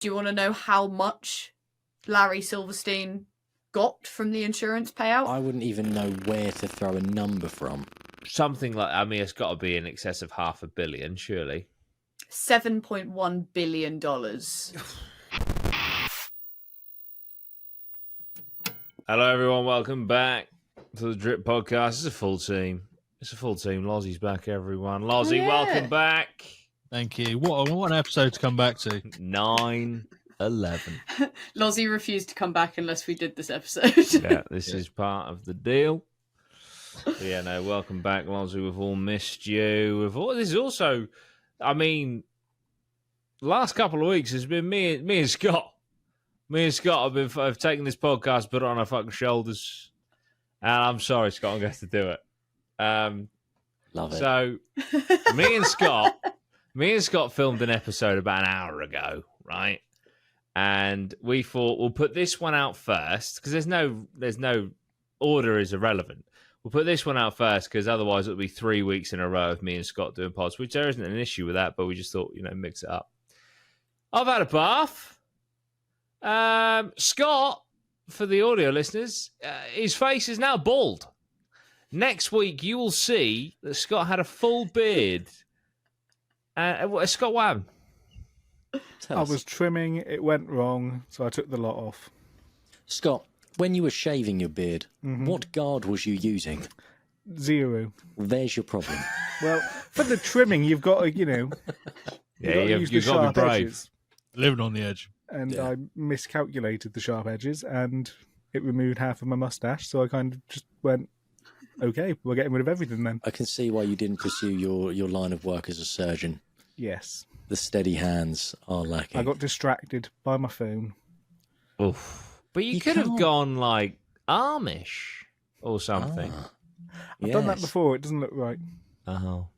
Do you want to know how much Larry Silverstein got from the insurance payout? I wouldn't even know where to throw a number from. Something like, I mean, it's got to be in excess of $500 million, surely. $7.1 billion. Hello, everyone. Welcome back to the Drip Podcast. It's a full team. Lozzie's back, everyone. Lozzie, Yeah. welcome back. Thank you. What an episode to come back to. 9/11. Lozzie refused to come back unless we did this episode. Yeah, this is part of the deal. But yeah, no, welcome back, Lozzie. We've all missed you. This is also, I mean, the last couple of weeks has been me and Scott. Me and Scott have taken this podcast, put it on our fucking shoulders. And I'm sorry, Scott, I'm going to have to do it. Love it. So, me and Scott filmed an episode about an hour ago, right? And we thought we'll put this one out first because there's no order is irrelevant. We'll put this one out first because otherwise it'll be 3 weeks in a row of me and Scott doing pods, which there isn't an issue with that, but we just thought, mix it up. I've had a bath. Scott, for the audio listeners, his face is now bald. Next week you will see that Scott had a full beard. Scott, what happened? I was trimming, it went wrong, so I took the lot off. Scott, when you were shaving your beard, what guard was you using? 0. Well, there's your problem. Well, for the trimming, you've got to, you've got to be brave. Edges. Living on the edge. And I miscalculated the sharp edges, and it removed half of my mustache, so I kind of just went, okay, we're getting rid of everything then. I can see why you didn't pursue your line of work as a surgeon. Yes. The steady hands are lacking. I got distracted by my phone. Oof. But you could have gone like Amish or something. I've done that before. It doesn't look right. Oh.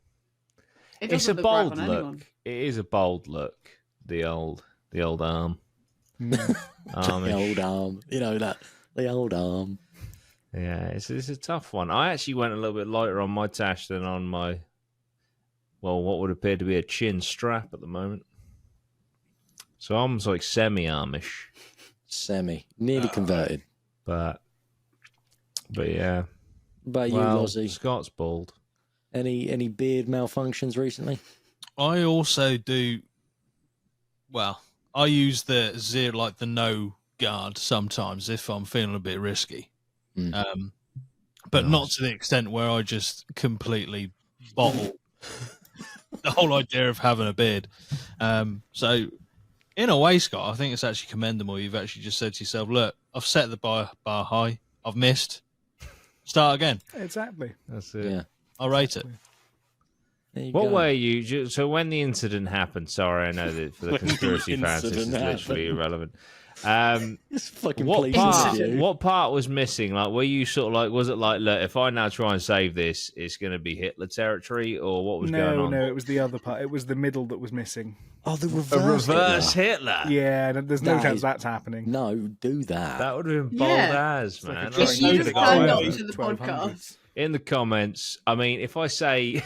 It's a bold look. It is a bold look. The old arm. The old arm. You know that. The old arm. Yeah, it's a tough one. I actually went a little bit lighter on my tash than on my, what would appear to be a chin strap at the moment. So I'm like semi-Amish. Nearly converted. But yeah. But you, Lozzie? Scott's bald. Any beard malfunctions recently? I also do. Well, I use the zero, like the no guard sometimes if I'm feeling a bit risky. But not to the extent where I just completely bottle the whole idea of having a beard. So, in a way, Scott, I think it's actually commendable. You've actually just said to yourself, look, I've set the bar high. I've missed. Start again. Exactly. That's it. Yeah. I'll rate it. What were you? So when the incident happened, sorry, I know that for the conspiracy fans, this is literally irrelevant. It's fucking what part was missing? Like, were you sort of like, was it like, look, if I now try and save this, it's going to be Hitler territory, or what was going on? No, it was the other part. It was the middle that was missing. Oh, the reverse Hitler. Yeah, there's no chance that's happening. No, do that. That would have been bold as, man. If you turned up to the podcast. In the comments, I mean, if I say,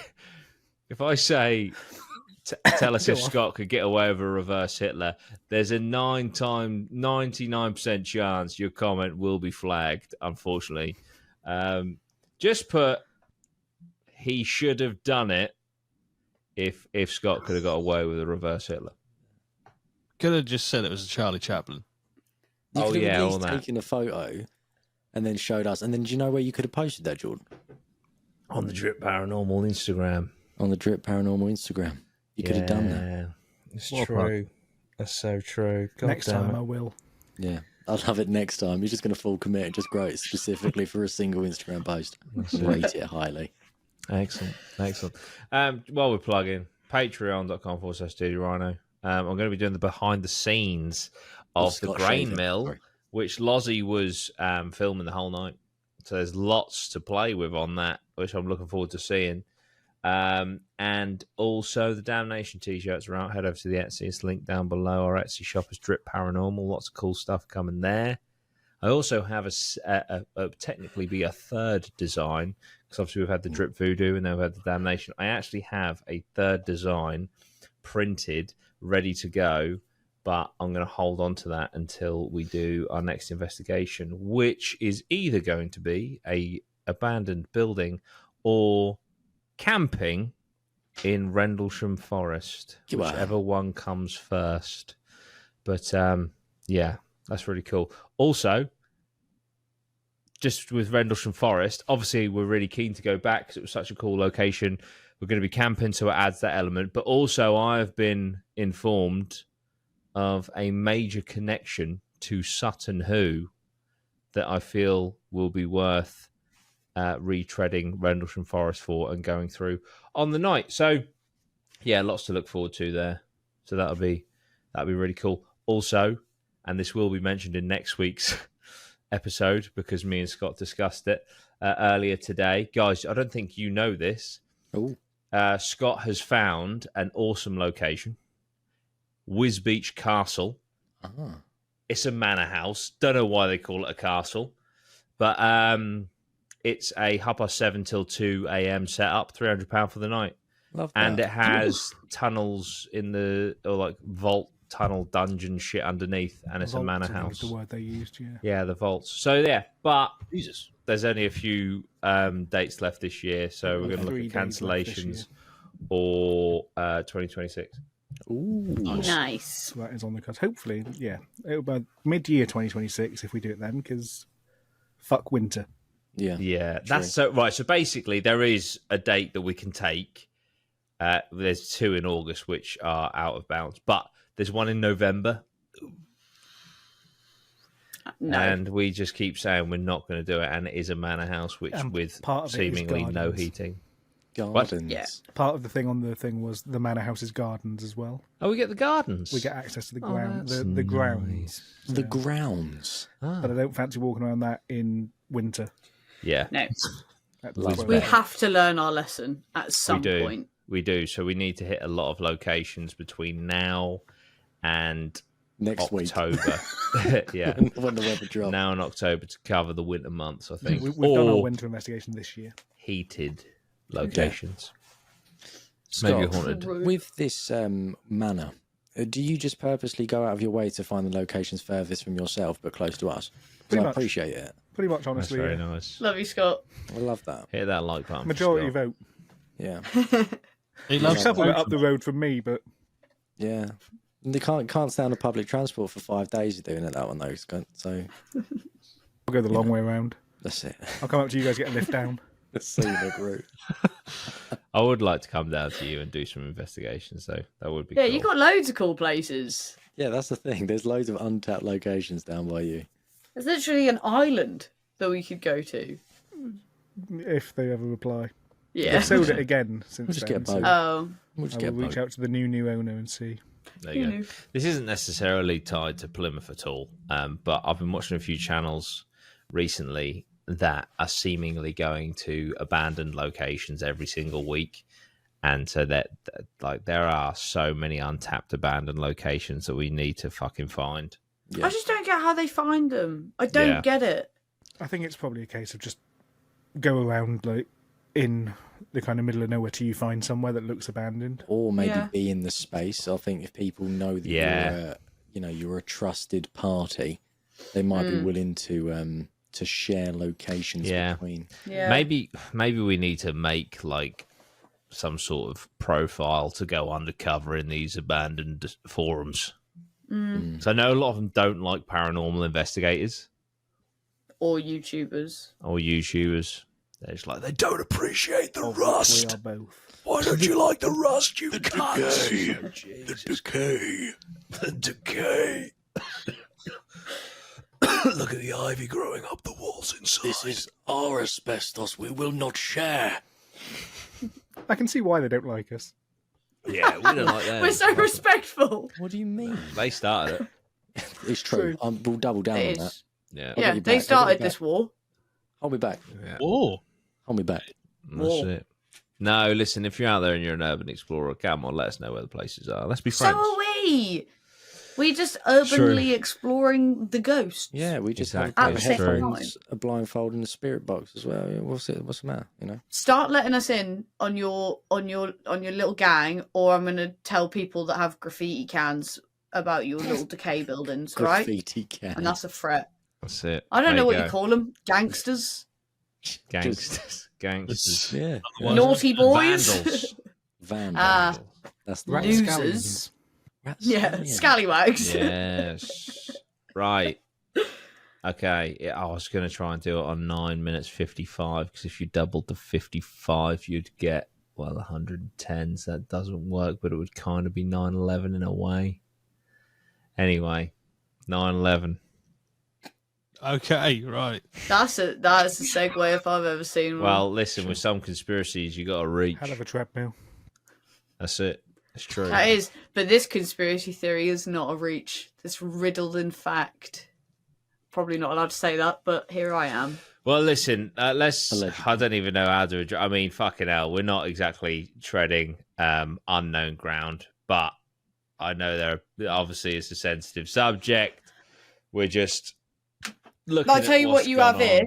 tell us if Scott could get away with a reverse Hitler, there's a 99% chance your comment will be flagged, unfortunately. Just put, he should have done it if Scott could have got away with a reverse Hitler. Could have just said it was a Charlie Chaplin. You could have all at least that. taken a photo and then showed us. And then do you know where you could have posted that, Jordan? On the Drip Paranormal Instagram. On the Drip Paranormal Instagram. You could have done that. It's true. That's so true. God Next time I will. Yeah. I'll have it next time. You're just going to full commit and just grow it specifically for a single Instagram post. Rate it highly. Excellent. While we're plugging, patreon.com/Studio Rhino. I'm going to be doing the behind the scenes of the grain mill, which Lozzie was filming the whole night. So there's lots to play with on that, which I'm looking forward to seeing. And also the Damnation t-shirts are out. Head over to the Etsy. It's linked down below. Our Etsy shop is Drip Paranormal. Lots of cool stuff coming there. I also have technically be a third design, because obviously we've had the Drip Voodoo and then we've had the Damnation. I actually have a third design printed, ready to go, but I'm going to hold on to that until we do our next investigation, which is either going to be a abandoned building or camping in Rendlesham Forest, whichever one comes first. But yeah, that's really cool. Also, just with Rendlesham Forest, obviously we're really keen to go back because it was such a cool location. We're going to be camping, so it adds that element. But also, I've been informed of a major connection to Sutton Hoo that I feel will be worth retreading Rendlesham Forest for and going through on the night. So, yeah, lots to look forward to there. So that'll be really cool. Also, and this will be mentioned in next week's episode because me and Scott discussed it earlier today. Guys, I don't think you know this. Scott has found an awesome location. Wisbeach Castle. It's a manor house. Don't know why they call it a castle. But it's a 7:30 till 2 a.m. setup, £300 for the night. Love that. And it has tunnels in like vault tunnel dungeon shit underneath, and it's a manor house. The word they used, yeah. Yeah, the vaults. So yeah, but Jesus, there's only a few dates left this year, so we're going to look at cancellations or 2026. Ooh, Nice. So that is on the cards. Hopefully, yeah, it'll be mid-year 2026 if we do it then, because fuck winter. Yeah, that's so right. So basically, there is a date that we can take. There's 2 in August which are out of bounds, but there's one in November. No. And we just keep saying we're not going to do it, and it is a manor house with seemingly no heating. Gardens. Yeah. Part of the thing on the thing was the manor house's gardens as well. Oh, we get the gardens. We get access to the ground, ground, the grounds. The grounds. But I don't fancy walking around that in winter. Yeah. No. We have to learn our lesson at some point. We do. So we need to hit a lot of locations between now and next October. Yeah. When the weather drops. Now in October to cover the winter months, I think. We've done our winter investigation this year. Heated locations. Scott, maybe haunted. With this manor, do you just purposely go out of your way to find the locations furthest from yourself but close to us? Because I appreciate it. Pretty much, honestly. That's very nice. Love you, Scott. I love that. Hit that like button. Majority vote. Yeah. He loves a bit up the road from me, but yeah, they can't stay on the public transport for 5 days doing it that one though. So I'll go the long way around. That's it. I'll come up to you guys, get a lift down. The scenic route. I would like to come down to you and do some investigations, though. That would be Yeah, cool. you got loads of cool places. Yeah, that's the thing. There's loads of untapped locations down by you. There's literally an island that we could go to. If they ever reply. Yeah. They've sold it again since We'll just then. get a boat. Oh. We'll just I get a will reach boat. out to the new owner and see. There you go. This isn't necessarily tied to Plymouth at all, but I've been watching a few channels recently that are seemingly going to abandoned locations every single week. And so that like there are so many untapped abandoned locations that we need to fucking find. Yeah. I just don't get how they find them. I don't get it. I think it's probably a case of just go around like in the kind of middle of nowhere till you find somewhere that looks abandoned, Or maybe be in the space. I think if people know that you're a trusted party, they might be willing to share locations between. Yeah. Maybe we need to make like some sort of profile to go undercover in these abandoned forums. So I know a lot of them don't like paranormal investigators Or YouTubers. They're just like, they don't appreciate the rust. We are both. Why don't you like the rust, you cunts? The decay. Look at the ivy growing up the walls inside. This is our asbestos. We will not share. I can see why they don't like us. Yeah, we don't like that. We're so respectful. What do you mean? They started it. It's true. We'll double down It on that. is. Yeah. Yeah, you they back. started this war. I'll be back. Yeah. Oh, I'll be back. That's it. No, listen, if you're out there and you're an urban explorer, come on, let us know where the places are. Let's be friends. So are we. We're just urbanly exploring the ghosts. Yeah, we just Exactly. have At the same headphones, a blindfold, and a spirit box as well. What's the matter? You know. Start letting us in on your little gang, or I'm gonna tell people that have graffiti cans about your little decay buildings, right? Graffiti can. And that's a threat. That's it. I don't There know what go. you call them. Gangsters? Gangsters. Gangsters. Yeah. Naughty boys? Vandals. Vandal. That's the Losers. Yeah, Scallions. scallywags. Yes. Right. Okay. Yeah, I was going to try and do it on 9 minutes 55 because if you doubled to 55, you'd get, 110. So that doesn't work, but it would kind of be 9:11 in a way. Anyway, 9:11. Okay, right. That is a segue if I've ever seen one. Well, listen, with some conspiracies, you got to reach. Hell of a treadmill. That's it. It's true. That is, but this conspiracy theory is not a reach. It's riddled in fact. Probably not allowed to say that, but here I am. Well, listen, let's. Allegedly. I don't even know how to address. I mean, fucking hell, we're not exactly treading unknown ground, but I know there obviously it's a sensitive subject. We're just looking. I'll tell you what you have here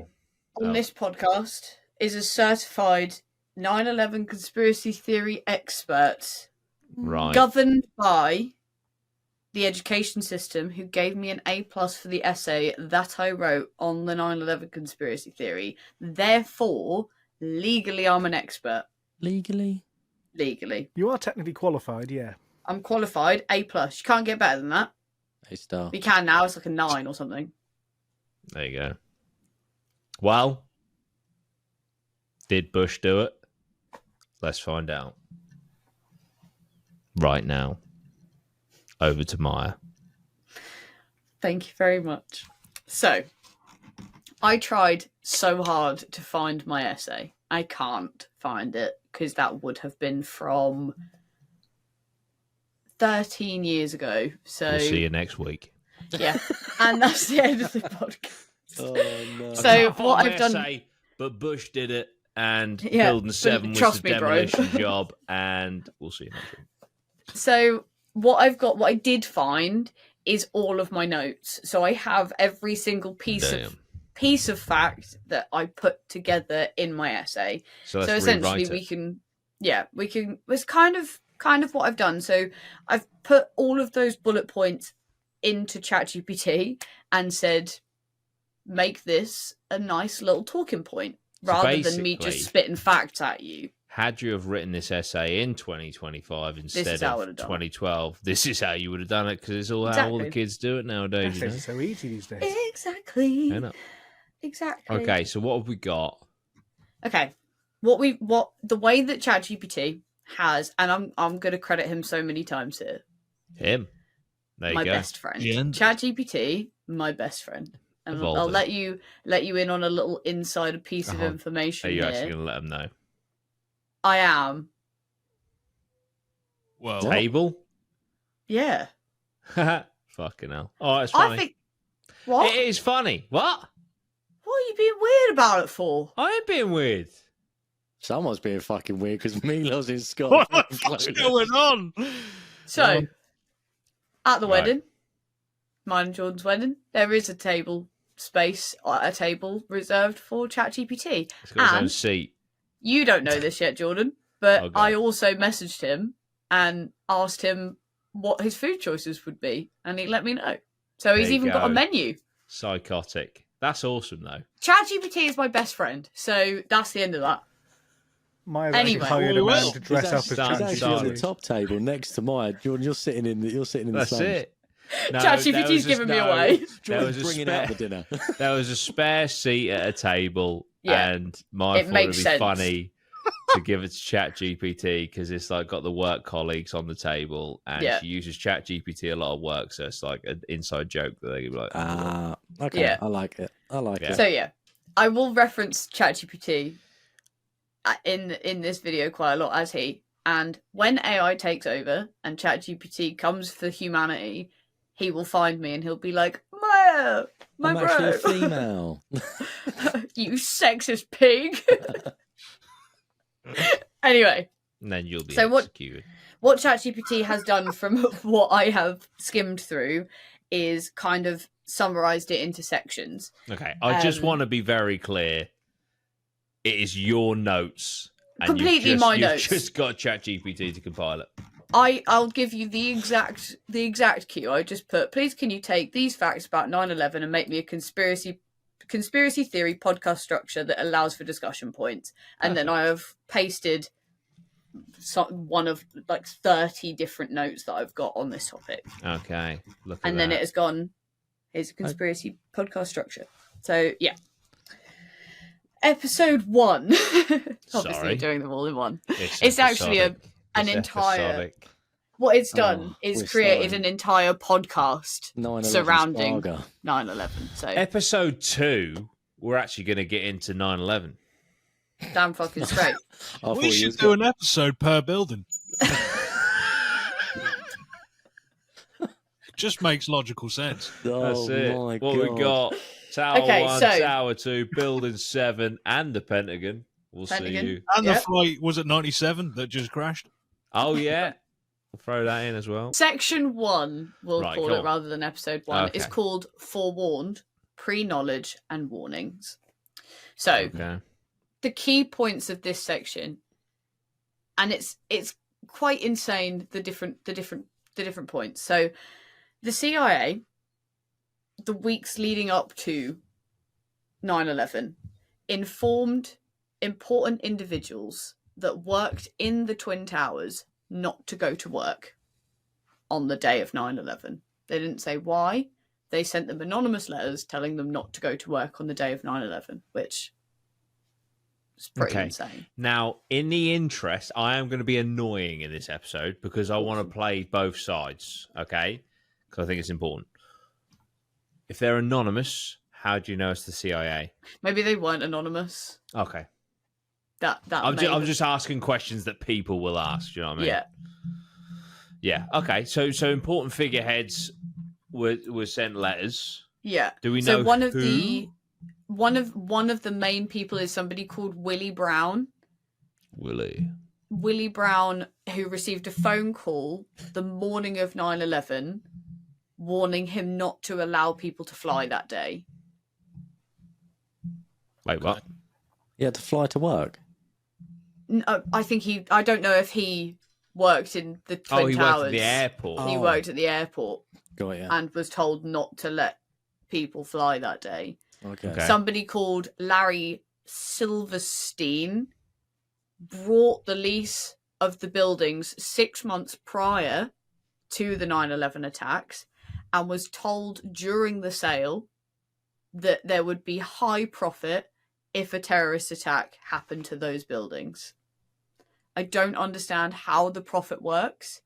on. on this podcast is a certified 9/11 conspiracy theory expert, Right. governed by the education system, who gave me an A+ for the essay that I wrote on the 9/11 conspiracy theory. Therefore, legally, I'm an expert. Legally? Legally, You are technically qualified, yeah. I'm qualified. A+. You can't get better than that. A-star. You can now. It's like a 9 or something. There you go. Well, did Bush do it? Let's find out. Right now. Over to Maya. Thank you very much. So, I tried so hard to find my essay. I can't find it because that would have been from 13 years ago. So We'll see you next week. yeah, and that's the end of the podcast. Oh, no. So what I've done, Say, but Bush did it, and Yeah, Building but 7 was trust the me, bro. demolition job, and we'll see you next week. so what I did find is all of my notes. So I have every single piece of fact that I put together in my essay. So So let's essentially we can it's kind of what I've done. So I've put all of those bullet points into ChatGPT and said, make this a nice little talking point rather than me just spitting facts at you. Had you have written this essay in 2025 instead is how I of would have done it. 2012, this is how you would have done it because it's all how all the Exactly. kids do it nowadays. You know? It's so easy these days. Exactly. I know. Exactly. Okay, so what have we got? Okay. What the way that ChatGPT has, and I'm going to credit him so many times here. Him. There you My go. best friend. Yeah. ChatGPT, my best friend. And I'll Evolving. let you in on a little insider piece of Uh-huh. information Are you here. actually going to let them know? I am. Well, Table? Yeah. Fucking hell. Oh, it's funny. I think. What? It is funny. What? What are you being weird about it for? I ain't being weird. Someone's being fucking weird because Milo's in Scotland. what the fuck's going on? So, at the Right. wedding, mine and Jordan's wedding, there is a table reserved for ChatGPT. It's got its own And seat. you don't know this yet, Jordan, but Okay. I also messaged him and asked him what his food choices would be, and he let me know. So he's There you even got a go. menu. Psychotic. That's awesome, though. ChatGPT is my best friend, so that's the end of that. Maya's Anyway. actually hired a man Well, to dress up as he's He's actually on the ChatGPT. top table next to mine. Jordan, you're sitting in the That's sun. it. No, ChatGPT's giving me away. There Jordan's was, a bringing spare, out the dinner. there was a spare seat at a table, Yeah. and my It thought makes it'd be sense. funny to give it to ChatGPT because it's like got the work colleagues on the table, and Yeah. she uses ChatGPT a lot of work, so it's like an inside joke that they could be like, Okay, Yeah. I like it. I like Yeah. it. So yeah, I will reference ChatGPT in this video quite a lot as he. And when AI takes over and ChatGPT comes for humanity, he will find me and he'll be like, Maya, my I'm bro, actually a female. you sexist pig. Anyway, and then you'll be So what- executed. what ChatGPT has done from what I have skimmed through is kind of summarized it into sections. Okay, I just Um, want to be very clear. It is your notes. And Completely you've my you've notes. just got ChatGPT to compile it. I'll give you the exact cue. I just put, please can you take these facts about 9/11 and make me a conspiracy theory podcast structure that allows for discussion points. And then I have pasted one of like 30 different notes that I've got on this topic. Okay. Then it has gone, here's a conspiracy podcast structure. So yeah. Episode 1. Obviously doing them all in one. It's actually an entire episodic. What it's done is created an entire podcast surrounding 9/11. So episode 2, we're actually going to get into 9/11. Damn fucking straight. We should do an episode per building. Just makes logical sense. That's it. What we got? Tower 1, Tower 2, Building 7, and the Pentagon. We'll see you. And the flight, was it 97 that just crashed? Oh, yeah. We'll throw that in as well. Section 1, we'll call it, rather than episode 1, is called Forewarned, Pre-Knowledge, and Warnings. So, the key points of this section, and it's quite insane, the different points. So, the CIA, the weeks leading up to 9/11, informed important individuals that worked in the Twin Towers not to go to work on the day of 9/11. They didn't say why. They sent them anonymous letters telling them not to go to work on the day of 9/11, which is pretty insane. Now, in the interest, I am going to be annoying in this episode because I want to play both sides, okay? Because I think it's important. If they're anonymous, how do you know it's the CIA? Maybe they weren't anonymous. Okay. I'm just asking questions that people will ask. Do you know what I mean? Yeah. Yeah. Okay. So important figureheads were sent letters. Yeah. Do we know one of the main people is somebody called Willie Brown. Willie Brown, who received a phone call the morning of 9/11, warning him not to allow people to fly that day. Wait, what? He had to fly to work. No, I don't know if he worked in the Twin Towers. Worked at the airport. He worked at the airport. Got it. And was told not to let people fly that day. Okay. Somebody called Larry Silverstein brought the lease of the buildings 6 months prior to the 9/11 attacks and was told during the sale that there would be high profit if a terrorist attack happened to those buildings. I don't understand how the profit works.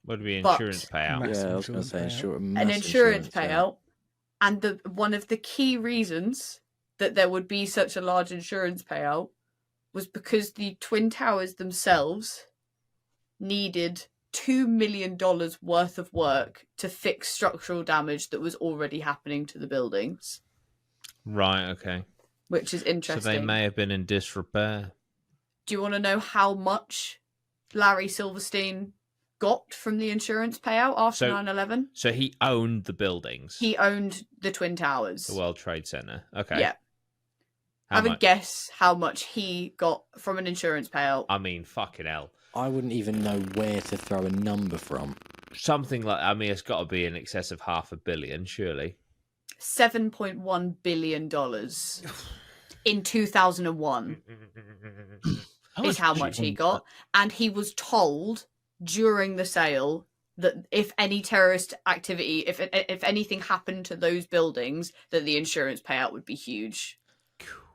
Would be insurance payout. Yeah, I was going to say an insurance payout. And one of the key reasons that there would be such a large insurance payout was because the Twin Towers themselves needed $2 million worth of work to fix structural damage that was already happening to the buildings. Right, okay. Which is interesting. So they may have been in disrepair. Do you want to know how much Larry Silverstein got from the insurance payout after 9/11? So he owned the buildings. He owned the Twin Towers. The World Trade Center. Okay. Yeah. Have a guess how much he got from an insurance payout. I mean, fucking hell. I wouldn't even know where to throw a number from. Something like, I mean, it's got to be in excess of $500 million, surely. $7.1 billion in 2001 is how much he got. And he was told during the sale that if any terrorist activity, if anything happened to those buildings, that the insurance payout would be huge.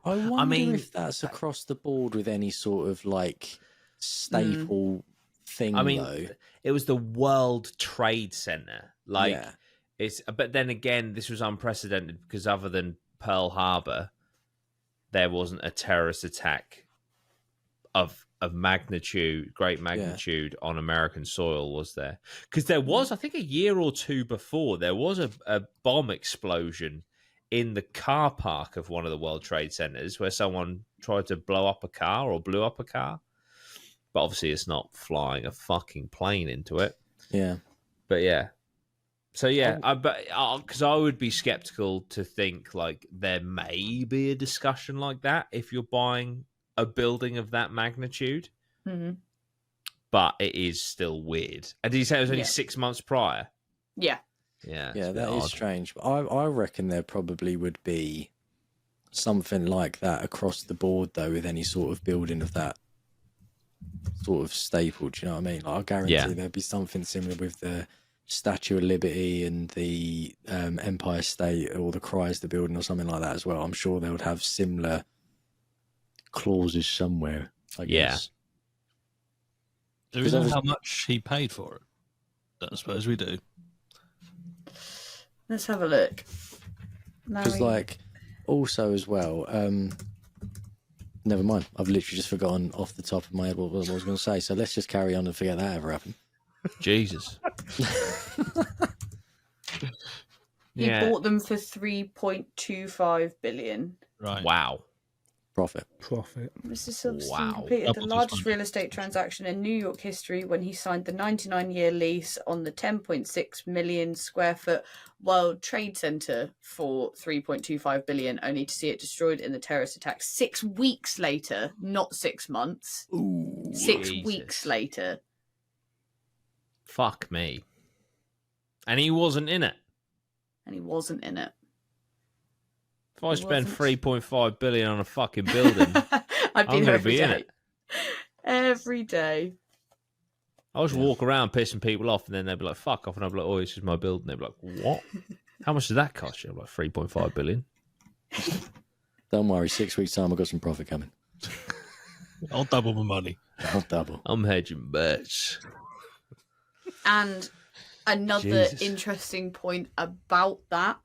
I wonder if that's across the board with any sort of like staple thing. I mean, though. It was the World Trade Center. But then again, this was unprecedented because other than Pearl Harbor, there wasn't a terrorist attack of great magnitude on American soil, was there? Because there was, I think, a year or two before, there was a bomb explosion in the car park of one of the World Trade Centers where someone tried to blow up a car or blew up a car. But obviously it's not flying a fucking plane into it. Yeah. But yeah. So yeah, because I would be skeptical to think like there may be a discussion like that if you're buying a building of that magnitude. Mm-hmm. but it is still weird. And did you say it was only 6 months prior? Yeah. Yeah, that is strange. But I reckon there probably would be something like that across the board, though, with any sort of building of that sort of staple. Do you know what I mean? Like, I guarantee there'd be something similar with the Statue of Liberty and the Empire State or the Chrysler Building or something like that as well. I'm sure they would have similar clauses somewhere, I guess. Do we know how much he paid for it? Don't suppose we do. Let's have a look. Because, like, also as well, never mind. I've literally just forgotten off the top of my head what I was going to say. So let's just carry on and forget that ever happened. Jesus. He bought them for $3.25 billion. Right. Wow. Profit. Mr. Silverstein completed the largest real estate transaction in New York history when he signed the 99-year lease on the 10.6 million square foot World Trade Center for $3.25 billion, only to see it destroyed in the terrorist attack 6 weeks later, not 6 months. Ooh, 6 weeks later. Fuck me. And he wasn't in it. If I spend $3.5 billion on a fucking building, I'm going to be in it every day. I'll just walk around pissing people off, and then they'll be like, "Fuck off," and I'll be like, "Oh, this is my building." They'll be like, "What? How much did that cost you?" I'm like, $3.5 billion. Don't worry, 6 weeks time, I've got some profit coming. I'll double my money. I'll double. I'm hedging bets. And another interesting point about that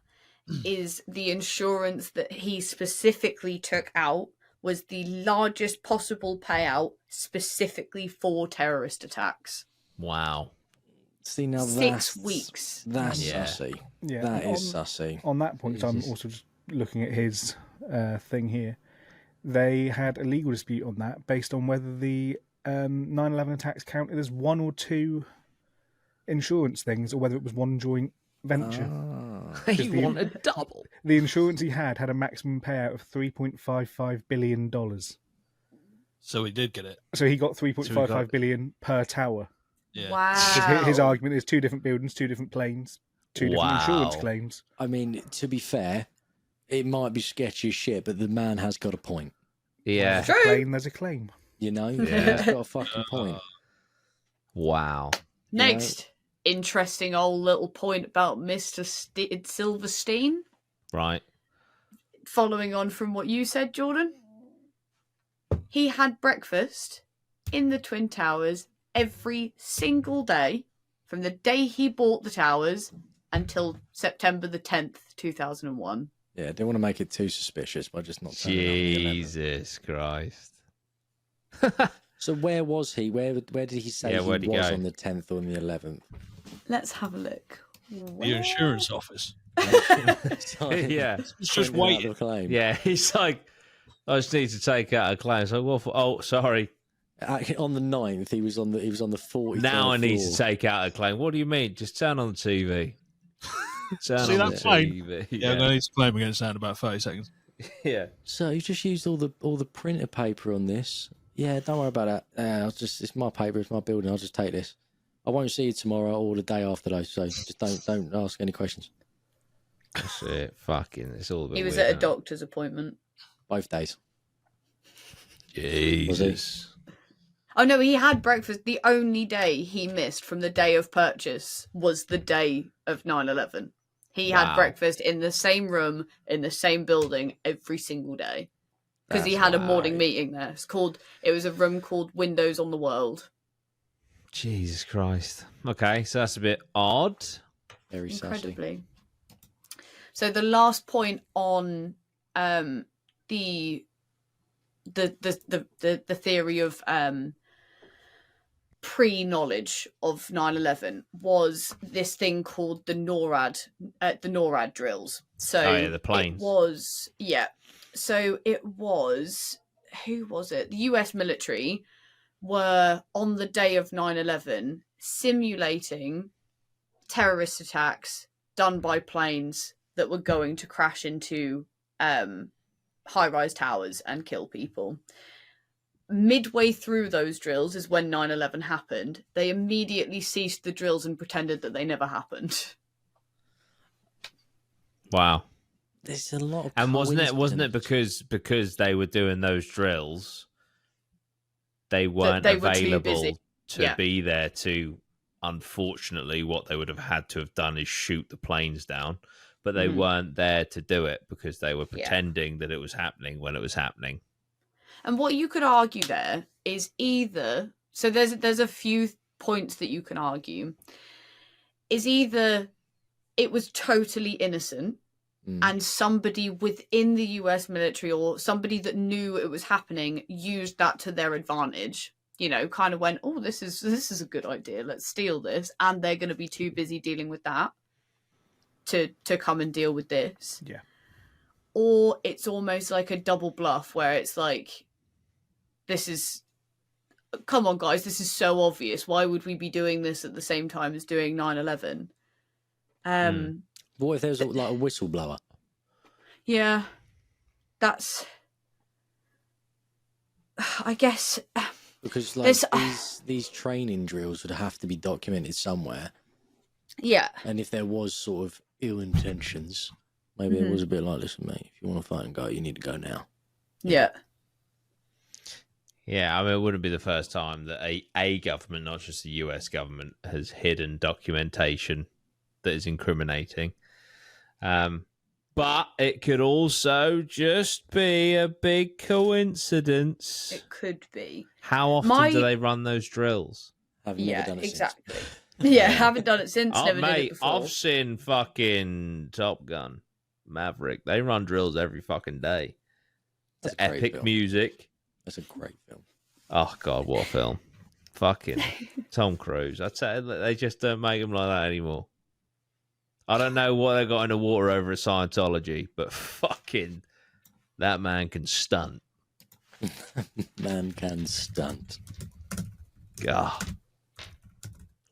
is the insurance that he specifically took out was the largest possible payout specifically for terrorist attacks. Wow. See, now 6 weeks. That's sussy. Yeah, that is sussy. On that point, I'm also just looking at his thing here. They had a legal dispute on that based on whether the 9/11 attacks counted as one or two insurance things or whether it was one joint venture. He wanted double. The insurance he had a maximum payout of $3.55 billion. So he did get it. So he got $3.55 billion per tower. Yeah. Wow. His argument is 2 different buildings, 2 different planes, 2 different insurance claims. I mean, to be fair, it might be sketchy as shit, but the man has got a point. Yeah. There's a claim, there's a claim. You know? Yeah. He's got a fucking point. Wow. Next. Interesting old little point about Mr. Silverstein. Right. Following on from what you said, Jordan. He had breakfast in the Twin Towers every single day from the day he bought the towers until September the 10th, 2001. Yeah, I don't want to make it too suspicious by just not telling Jesus Christ. So where was he? Where did he say he was on the 10th or the 11th? Let's have a look. The insurance office. Yeah. It's just waiting. Yeah, he's like, I just need to take out a claim. So, well, sorry. On the 9th, he was on the 40th. Now I need to take out a claim. What do you mean? Just turn on the TV. See that claim? Yeah, I'm going to need to claim against that in about 30 seconds. Yeah. So you just used all the printer paper on this. Yeah, don't worry about that. It's my paper, it's my building. I'll just take this. I won't see you tomorrow or the day after though. So just don't ask any questions. That's it. Fucking, it's all a bit He was weird, at a doctor's appointment. Both days. Jesus. Oh no, he had breakfast. The only day he missed from the day of purchase was the day of 9/11. He had breakfast in the same room, in the same building, every single day. Because he had a morning meeting there. It was a room called Windows on the World. Jesus Christ. Okay, so that's a bit odd. Very Incredibly. sassy. So the last point on the theory of pre-knowledge of 9/11 was this thing called the NORAD drills. So the planes. So it was, who was it? The US military were on the day of 9/11 simulating terrorist attacks done by planes that were going to crash into high-rise towers and kill people. midway through those drills is when 9/11 happened. They immediately ceased the drills and pretended that they never happened. Wow. There's a lot of and wasn't it because they were doing those drills, they weren't they were available to Yeah. be there to, unfortunately, what they would have had to have done is shoot the planes down, but they weren't there to do it because they were pretending that it was happening when it was happening. And what you could argue there is either, so there's a few points that you can argue, is either it was totally innocent and somebody within the US military or somebody that knew it was happening used that to their advantage, you know, kind of went, oh, this is a good idea, let's steal this, and they're going to be too busy dealing with that to come and deal with this. Yeah. Or it's almost like a double bluff where it's like, come on guys, this is so obvious, why would we be doing this at the same time as doing 9/11? What if there was like a whistleblower? Yeah, that's, I guess, because like these training drills would have to be documented somewhere. Yeah. And if there was sort of ill intentions, maybe it was a bit like, listen, mate, if you want to fight and go, you need to go now. Yeah. Yeah, I mean, it wouldn't be the first time that a government, not just the US government, has hidden documentation that is incriminating. But it could also just be a big coincidence. It could be. How often do they run those drills? I've never done it exactly. since. Yeah, haven't done it since. Never did it before. I've seen fucking Top Gun, Maverick. They run drills every fucking day. It's epic music. That's a great film. Oh God, what a film! Fucking Tom Cruise. I tell you, they just don't make them like that anymore. I don't know what they got in the water over at Scientology, but fucking that man can stunt. Man can stunt. God.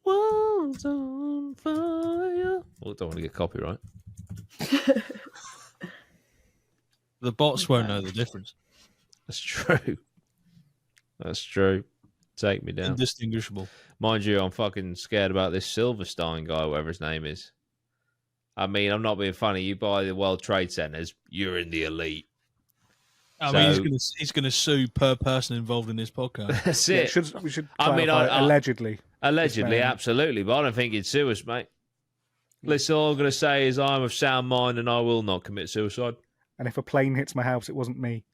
World's on fire. Oh, don't want to get copyright. The bots won't know the difference. That's true. That's true. Take me down. Indistinguishable. Mind you, I'm fucking scared about this Silverstein guy, whatever his name is. I mean, I'm not being funny. You buy the World Trade Centers, you're in the elite. I mean, he's going to sue per person involved in this podcast. That's Yeah, it. we should clarify, allegedly. Allegedly, absolutely. But I don't think he'd sue us, mate. Listen, all I'm going to say is I'm of sound mind and I will not commit suicide. And if a plane hits my house, it wasn't me.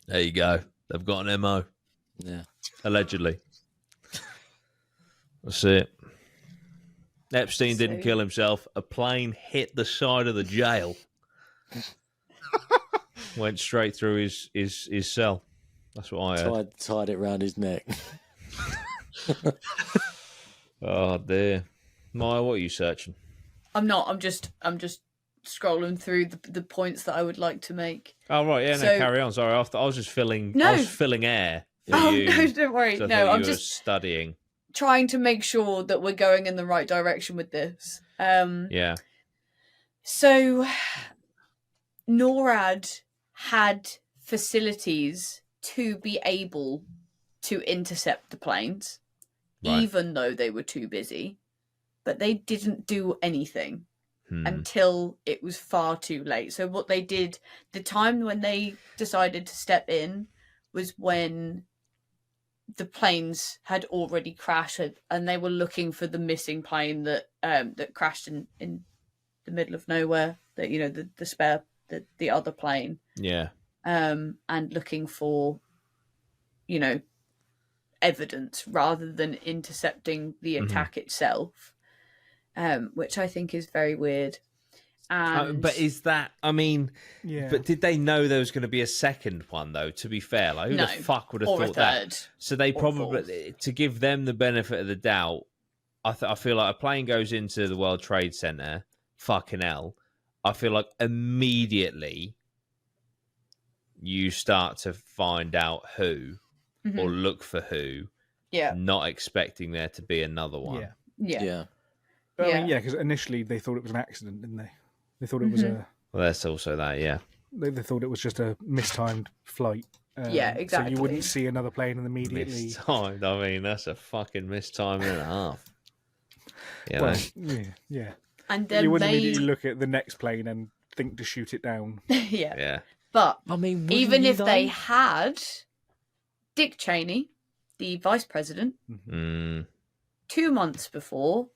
There you go. They've got an MO. Yeah. Allegedly. That's it. Epstein didn't kill himself. A plane hit the side of the jail. Went straight through his cell. That's what I heard. Tied it round his neck. Oh dear. Maya, what are you searching? I'm not. I'm just scrolling through the points that I would like to make. Oh right, yeah. No, carry on. Sorry, I was just filling. No. I was filling air. No, don't worry. So no, I'm just studying. Trying to make sure that we're going in the right direction with this. Yeah. So, NORAD had facilities to be able to intercept the planes, even though they were too busy, but they didn't do anything until it was far too late. So what they did, the time when they decided to step in was when the planes had already crashed and they were looking for the missing plane that crashed in the middle of nowhere, that, you know, the spare, the other plane. Yeah. And looking for, you know, evidence rather than intercepting the attack itself, which I think is very weird. And but is that, I mean, yeah. But did they know there was going to be a second one, though, to be fair? Like, who the fuck would have thought that? So they probably, to give them the benefit of the doubt, I feel like a plane goes into the World Trade Center, fucking hell, I feel like immediately you start to find out who or look for who, not expecting there to be another one. Yeah. But, I mean, because initially they thought it was an accident, didn't they? They thought it was a... Well, that's also that, yeah. They thought it was just a mistimed flight. Yeah, exactly. So you wouldn't see another plane and immediately mistimed. I mean, that's a fucking mistiming and a half. You well, know? yeah. And You then wouldn't immediately look at the next plane and think to shoot it down. yeah. Yeah. But I mean, even you if they had, Dick Cheney, the vice president, 2 months before,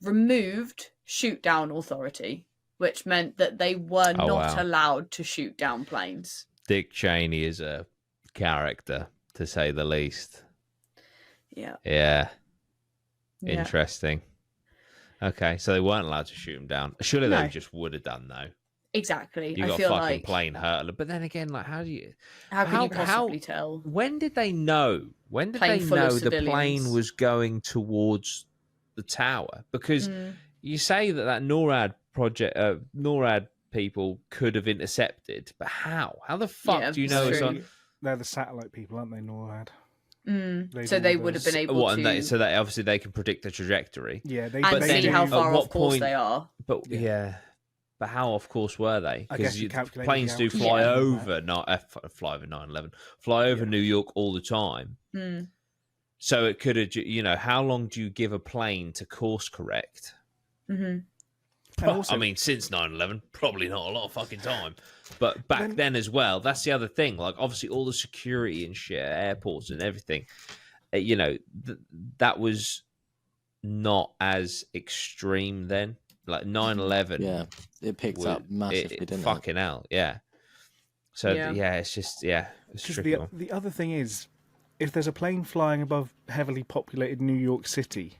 removed shoot down authority, which meant that they were not allowed to shoot down planes. Dick Cheney is a character, to say the least. Yeah. Yeah. Interesting. Okay, so they weren't allowed to shoot him down. Surely they just would have done, though. Exactly. You got a fucking plane hurtler. But then again, like, how can you possibly tell? When did they know? When did they know the plane was going towards the tower? Because you say that NORAD project, NORAD people could have intercepted, but how? How the fuck do you know? They're the satellite people, aren't they, NORAD? So they would have been able to. So that obviously they can predict the trajectory. Yeah, and see how far off course they are. But but how off course were they? Because planes do fly over, fly over 9/11, fly over New York all the time. So it could have, how long do you give a plane to course correct? Also, I mean, since 9/11, probably not a lot of fucking time. But back then as well, that's the other thing. Like, obviously, all the security and shit, airports and everything, that was not as extreme then. Like 9/11. Yeah, it picked up massively, didn't it? Fucking hell, yeah. So, it's just, it's tricky. The other thing is, if there's a plane flying above heavily populated New York City,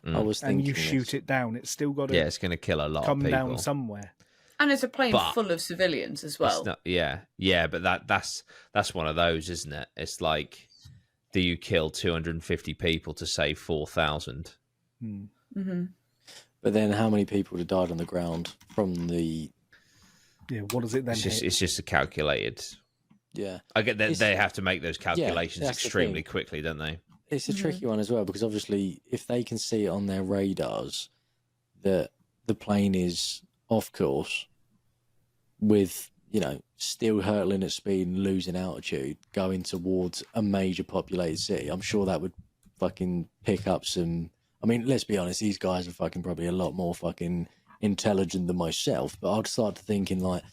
I was thinking and you shoot it down, it's still got to it's going to kill a lot of people. Come down somewhere. And it's a plane full of civilians as well. But that's one of those, isn't it? It's like, do you kill 250 people to save 4,000? But then, how many people have died on the ground from the? Yeah, what does it then? It's just a calculated. Yeah, I get that they have to make those calculations extremely quickly, don't they? It's a tricky one as well, because obviously, if they can see it on their radars that the plane is off course, with still hurtling at speed and losing altitude, going towards a major populated city, I'm sure that would fucking pick up some. I mean, let's be honest, these guys are fucking probably a lot more fucking intelligent than myself, but I'd start thinking like,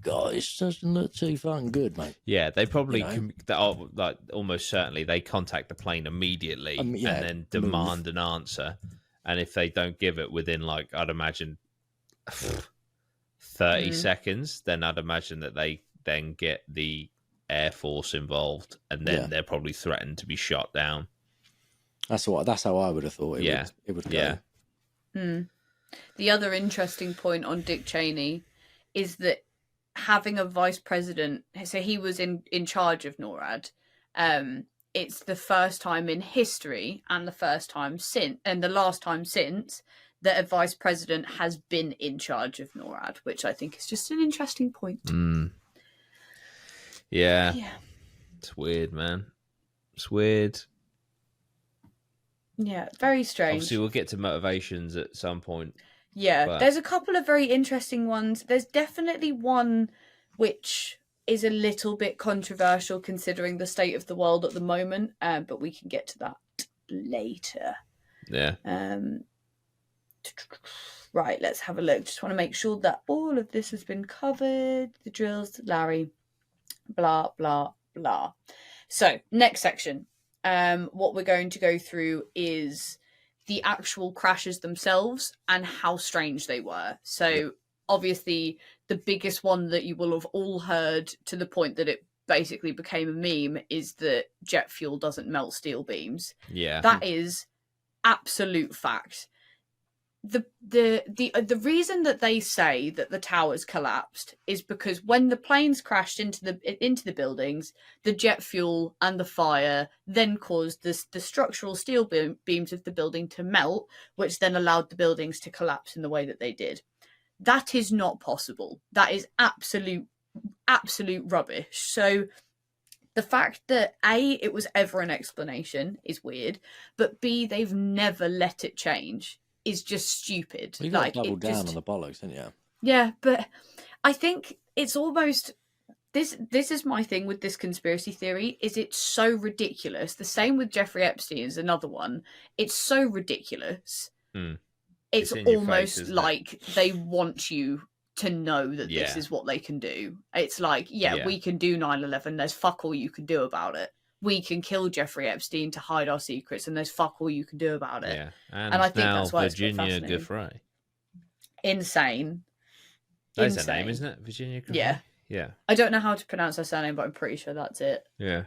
God, it doesn't look too fucking good, mate. Yeah, they probably, like almost certainly, they contact the plane immediately and then demand an answer. And if they don't give it within, like, I'd imagine 30 seconds, then I'd imagine that they then get the Air Force involved, and then they're probably threatened to be shot down. That's how I would have thought it would go. The other interesting point on Dick Cheney is that having a vice president, so he was in charge of NORAD. It's the first time in history and the last time since that a vice president has been in charge of NORAD, which I think is just an interesting point. Yeah. It's weird, man. It's weird. Yeah, very strange. Obviously, we'll get to motivations at some point. Yeah, there's a couple of very interesting ones. There's definitely one which is a little bit controversial considering the state of the world at the moment, but we can get to that later. Yeah. Right, let's have a look. Just want to make sure that all of this has been covered. The drills, Larry, blah, blah, blah. So, next section. What we're going to go through is the actual crashes themselves and how strange they were. So obviously the biggest one that you will have all heard to the point that it basically became a meme is that jet fuel doesn't melt steel beams. Yeah. That is absolute fact. The reason that they say that the towers collapsed is because when the planes crashed into the buildings, the jet fuel and the fire then caused the structural steel beams of the building to melt, which then allowed the buildings to collapse in the way that they did. That is not possible. That is absolute rubbish. So the fact that A, it was ever an explanation is weird, but B, they've never let it change is just stupid. Well, you got to double down on the bollocks, didn't you? Yeah, but I think it's almost this is my thing with this conspiracy theory, is it's so ridiculous. The same with Jeffrey Epstein is another one. It's so ridiculous. It's in your face, almost isn't like they want you to know that this Yeah. is what they can do. It's like, Yeah. we can do 9/11. There's fuck all you can do about it. We can kill Jeffrey Epstein to hide our secrets, and there's fuck all you can do about it. Yeah, And I think now that's why it's quite Virginia fascinating. Giuffre. Insane. That's her name, isn't it? Virginia Giuffre? Yeah. Yeah. I don't know how to pronounce her surname, but I'm pretty sure that's it. Yeah.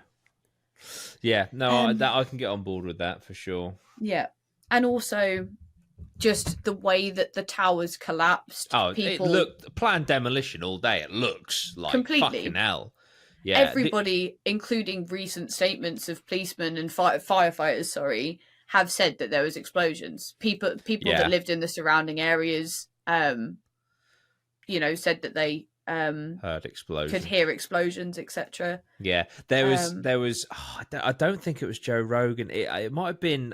Yeah. No, I can get on board with that for sure. Yeah. And also just the way that the towers collapsed. Oh, it looked planned demolition all day. It looks like Completely. fucking hell. Yeah. Everybody, including recent statements of policemen and firefighters, have said that there was explosions. People that lived in the surrounding areas, said that they heard explosions, could hear explosions, etc. Yeah, there was. I don't think it was Joe Rogan. It might have been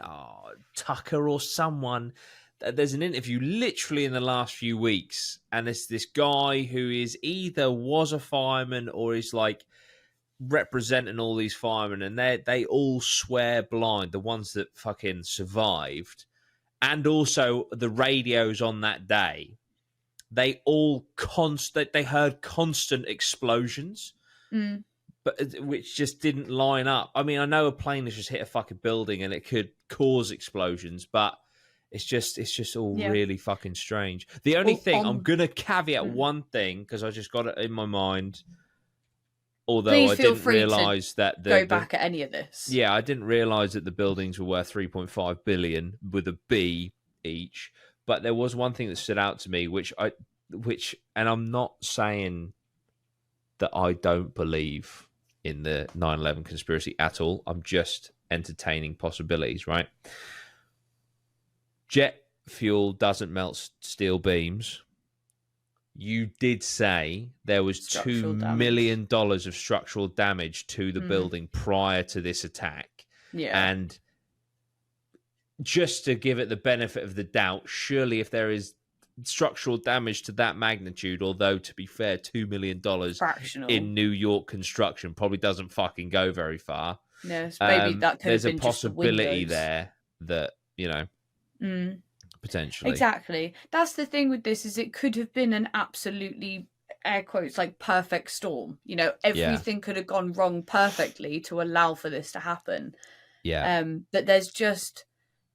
Tucker or someone. There's an interview literally in the last few weeks, and it's this guy who is either was a fireman or is like representing all these firemen, and they all swear blind, the ones that fucking survived, and also the radios on that day. They all they heard constant explosions, but which just didn't line up. I mean, I know a plane has just hit a fucking building and it could cause explosions, but it's just all really fucking strange. The only thing I'm gonna caveat one thing, because I just got it in my mind. Although Please I feel didn't free realize that go back at any of this. Yeah, I didn't realize that the buildings were worth 3.5 billion with a B each. But there was one thing that stood out to me, which, and I'm not saying that I don't believe in the 9/11 conspiracy at all. I'm just entertaining possibilities, right? Jet fuel doesn't melt steel beams. You did say there was $2 million of structural damage to the building prior to this attack. Yeah. And just to give it the benefit of the doubt, surely if there is structural damage to that magnitude, although to be fair, $2 million in New York construction probably doesn't fucking go very far. Yes, maybe that could there's have been a possibility just the there that, potentially. Exactly. That's the thing with this, is it could have been an absolutely, air quotes, like perfect storm. Everything could have gone wrong perfectly to allow for this to happen. Yeah. But there's just,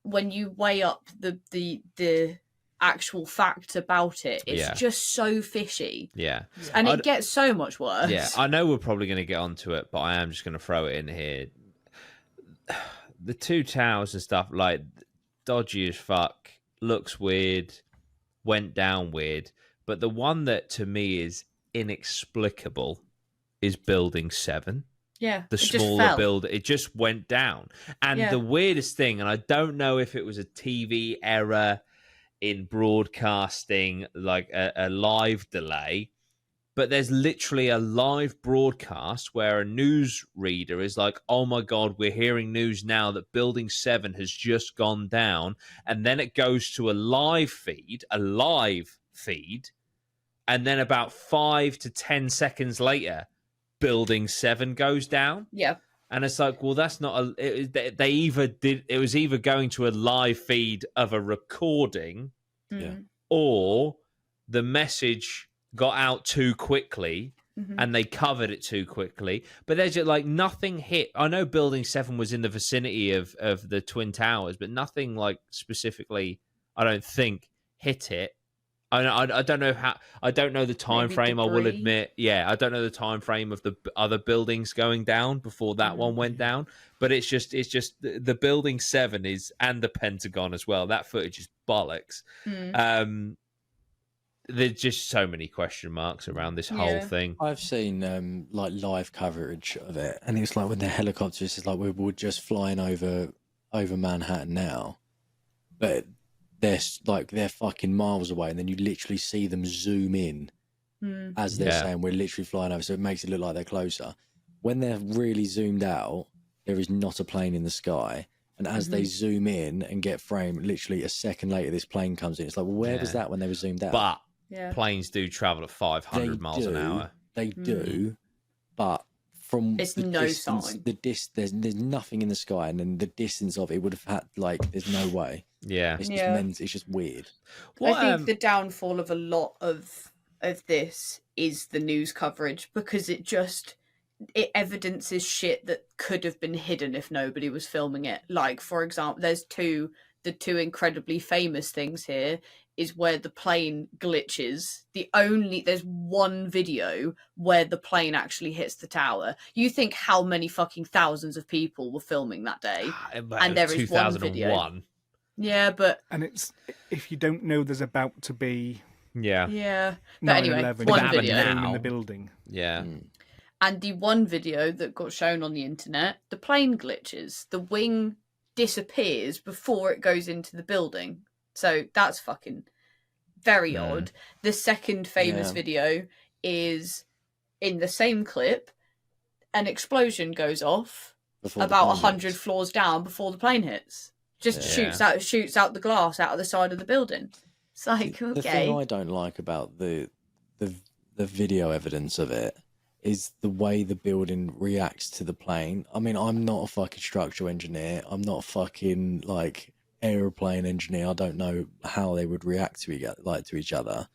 when you weigh up the actual facts about it, it's just so fishy. Yeah. And it gets so much worse. Yeah, I know we're probably going to get onto it, but I am just going to throw it in here. The two towers and stuff, like, dodgy as fuck, looks weird, went down weird, but the one that to me is inexplicable is Building 7. Yeah, the smaller build, it just went down. And the weirdest thing, and I don't know if it was a TV error in broadcasting, like a live delay, but there's literally a live broadcast where a news reader is like, oh my God, we're hearing news now that Building 7 has just gone down. And then it goes to a live feed, and then about 5 to 10 seconds later, Building 7 goes down. Yeah. And it's like, well, that's not it was either going to a live feed of a recording or the message got out too quickly and they covered it too quickly. But there's just like nothing hit. I know Building 7 was in the vicinity of the Twin Towers, but nothing like specifically, I don't think, hit it. I don't know how. I don't know the time frame. I will admit, I don't know the time frame of the other buildings going down before that one went down. But it's just the Building 7 is, and the Pentagon as well. That footage is bollocks. There's just so many question marks around this whole thing. I've seen like live coverage of it, and it's like when the helicopters is like we're just flying over Manhattan now, but they're fucking miles away, and then you literally see them zoom in as they're saying we're literally flying over, so it makes it look like they're closer. When they're really zoomed out, there is not a plane in the sky, and as they zoom in and get framed, literally a second later this plane comes in. It's like, well, where was that when they were zoomed out? But planes do travel at 500 miles an hour. They do, but from It's the no distance, sign. there's nothing in the sky, and then the distance of it would have had like there's no way. Yeah. It's Yeah. just it's just weird. What, I think the downfall of a lot of this is the news coverage, because it evidences shit that could have been hidden if nobody was filming it. Like, for example, there's the two incredibly famous things here is where the plane glitches. There's one video where the plane actually hits the tower. You think how many fucking thousands of people were filming that day? And there is one video. Yeah, but and it's if you don't know there's about to be yeah. But anyway, 9/11 one happen video now. in the building. Yeah. And the one video that got shown on the internet, the plane glitches. The wing disappears before it goes into the building. So that's fucking very odd. The second famous video is in the same clip. An explosion goes off about 100 floors down before the plane hits. Just shoots out the glass out of the side of the building. It's like, okay. The thing I don't like about the video evidence of it is the way the building reacts to the plane. I mean, I'm not a fucking structural engineer. I'm not a fucking like aeroplane engineer. I don't know how they would react to each other.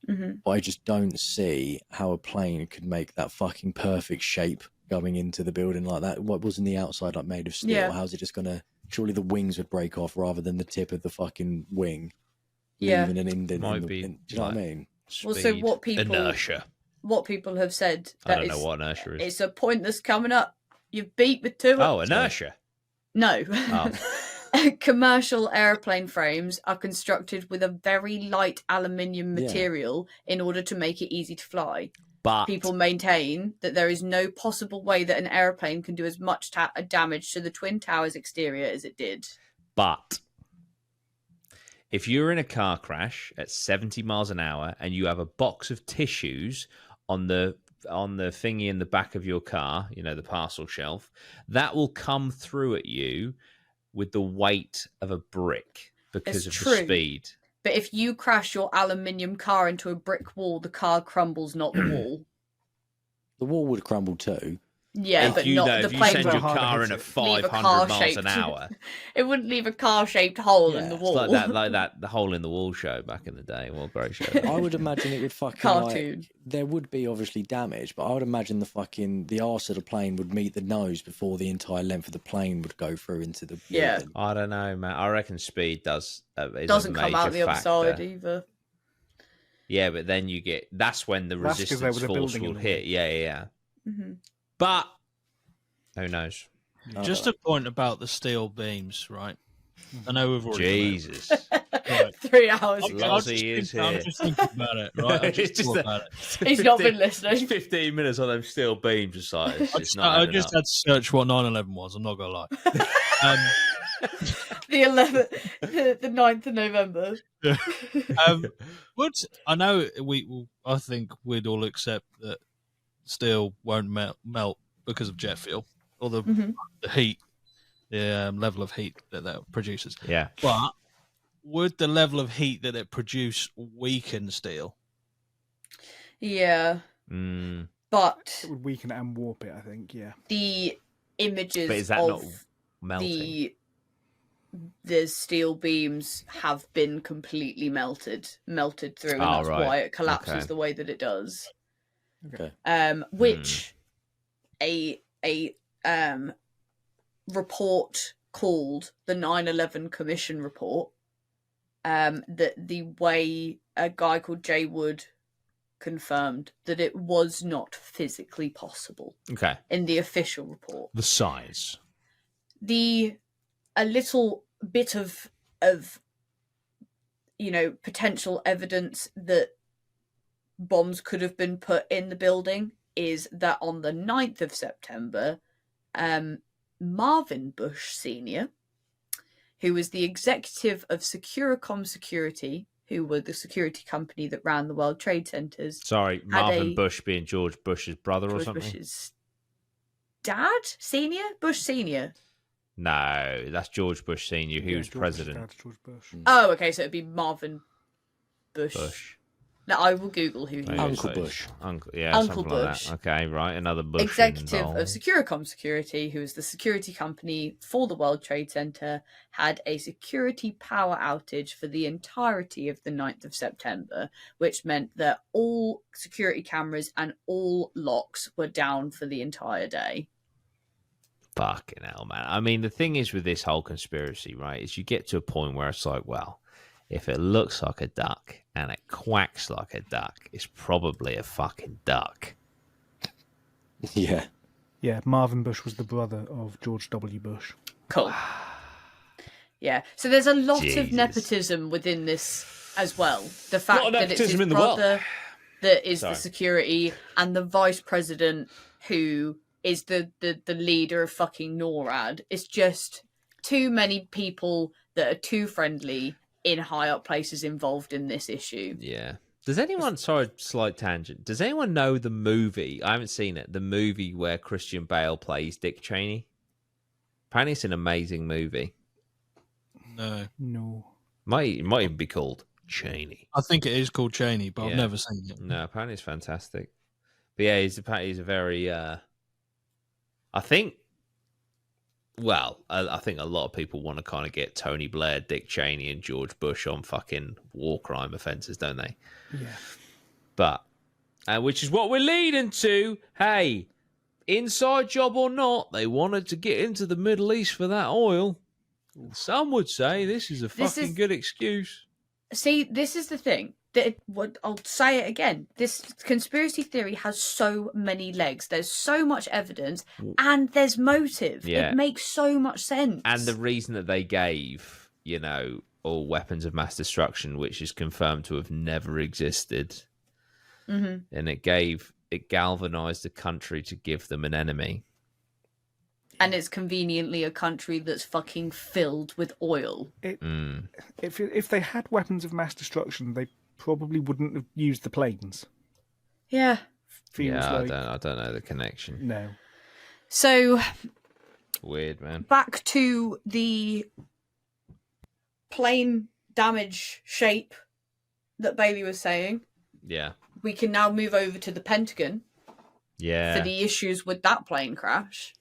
Mm-hmm. But I just don't see how a plane could make that fucking perfect shape going into the building like that. What wasn't the outside like made of steel? Yeah. How's it just gonna? Surely the wings would break off rather than the tip of the fucking wing Yeah. leaving an indent. Might do be you know what I mean? Well, so what people inertia. What people have said I that don't know what inertia is. it's a point that's coming up. You've beat with two. Oh, inertia. No. Oh. Commercial airplane frames are constructed with a very light aluminium material in order to make it easy to fly. But people maintain that there is no possible way that an airplane can do as much damage to the Twin Towers exterior as it did. But if you're in a car crash at 70 miles an hour and you have a box of tissues on the thingy in the back of your car, you know, the parcel shelf, that will come through at you with the weight of a brick because of the speed. But if you crash your aluminium car into a brick wall, the car crumbles, not the wall. The wall would crumble too. Yeah, but not the plane. If you send your car in at 500 miles an hour, it wouldn't leave a car-shaped hole in the wall. It's like that, the hole in the wall show back in the day. What a great show! I would imagine it would fucking cartoon. There would be obviously damage, but I would imagine the arse of the plane would meet the nose before the entire length of the plane would go through into the. Yeah, building. I don't know, man. I reckon speed doesn't come out the other side either. Yeah, but then that's when the resistance force will hit. Yeah. Mm-hmm. But who knows? Just a point about the steel beams, right? I know we've already. Jesus. Right. 3 hours. Lozzie is here. I'm just thinking about it, right? He's not been listening. 15 minutes on them steel beams or something. I just had to search what 9/11 was. I'm not gonna lie. The 11th, the 9th of November. I know I think we'd all accept that steel won't melt because of jet fuel or the heat, the level of heat that produces. Yeah. But would the level of heat that it produce weaken steel? Yeah. But it would weaken it and warp it, I think, yeah. The images but is that of not melting? The steel beams have been completely melted through, and that's why it collapses the way that it does. Okay. Which a report called the 9/11 Commission report, that the way a guy called Jay Wood confirmed that it was not physically possible. Okay. In the official report. The size. A little bit of potential evidence that bombs could have been put in the building is that on the 9th of September, Marvin Bush Sr., who was the executive of Securicom Security, who were the security company that ran the World Trade Centers. Sorry, Marvin Bush being George Bush's brother or something? Bush's dad? Senior? Bush Senior? No, that's George Bush Senior, who was president. George Bush. Oh, okay, so it'd be Marvin Bush. Now, I will Google who he Maybe is. Uncle Bush. Uncle, yeah, Uncle something like Bush. that. Okay, right, another Bush Executive involved. of Securicom Security, who is the security company for the World Trade Center, had a security power outage for the entirety of the 9th of September, which meant that all security cameras and all locks were down for the entire day. Fucking hell, man. I mean, the thing is with this whole conspiracy, right, is you get to a point where it's like, well, if it looks like a duck and it quacks like a duck, it's probably a fucking duck. Yeah. Yeah, Marvin Bush was the brother of George W. Bush. Cool. Yeah, so there's a lot Jesus. of nepotism within this as well. The fact that it's his nepotism in the world. brother that is Sorry. the security and the vice president who is the leader of fucking NORAD. It's just too many people that are too friendly in high up places involved in this issue. Yeah. Does anyone, sorry, slight tangent, does anyone know the movie, I haven't seen it, the movie where Christian Bale plays Dick Cheney? Apparently it's an amazing movie. No. Might even be called Cheney. I think it is called Cheney, but Yeah. I've never seen it. No, apparently it's fantastic. But yeah, he's a very, I think a lot of people want to kind of get Tony Blair, Dick Cheney, and George Bush on fucking war crime offences, don't they? Yeah. But, which is what we're leading to. Hey, inside job or not, they wanted to get into the Middle East for that oil. Some would say this is a fucking good excuse. See, this is the thing. I'll say it again. This conspiracy theory has so many legs. There's so much evidence, and there's motive. Yeah. It makes so much sense. And the reason that they gave, all weapons of mass destruction, which is confirmed to have never existed, and it galvanized the country to give them an enemy. And it's conveniently a country that's fucking filled with oil. If they had weapons of mass destruction, they probably wouldn't have used the planes. Yeah. Feels like... I don't know the connection. No. So Weird, man. back to the plane damage shape that Bailey was saying. Yeah. We can now move over to the Pentagon Yeah. for the issues with that plane crash.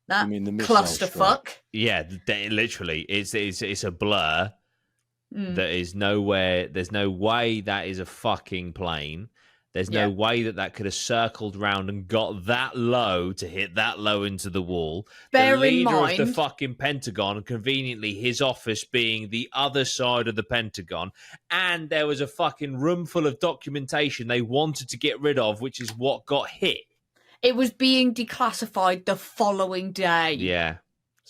That the missile clusterfuck. Yeah, literally, it's a blur. There is nowhere. There's no way that is a fucking plane. There's no way that could have circled round and got that low to hit that low into the wall. Bear the leader in mind, of the fucking Pentagon, conveniently his office being the other side of the Pentagon, and there was a fucking room full of documentation they wanted to get rid of, which is what got hit. it was being declassified the following day. Yeah.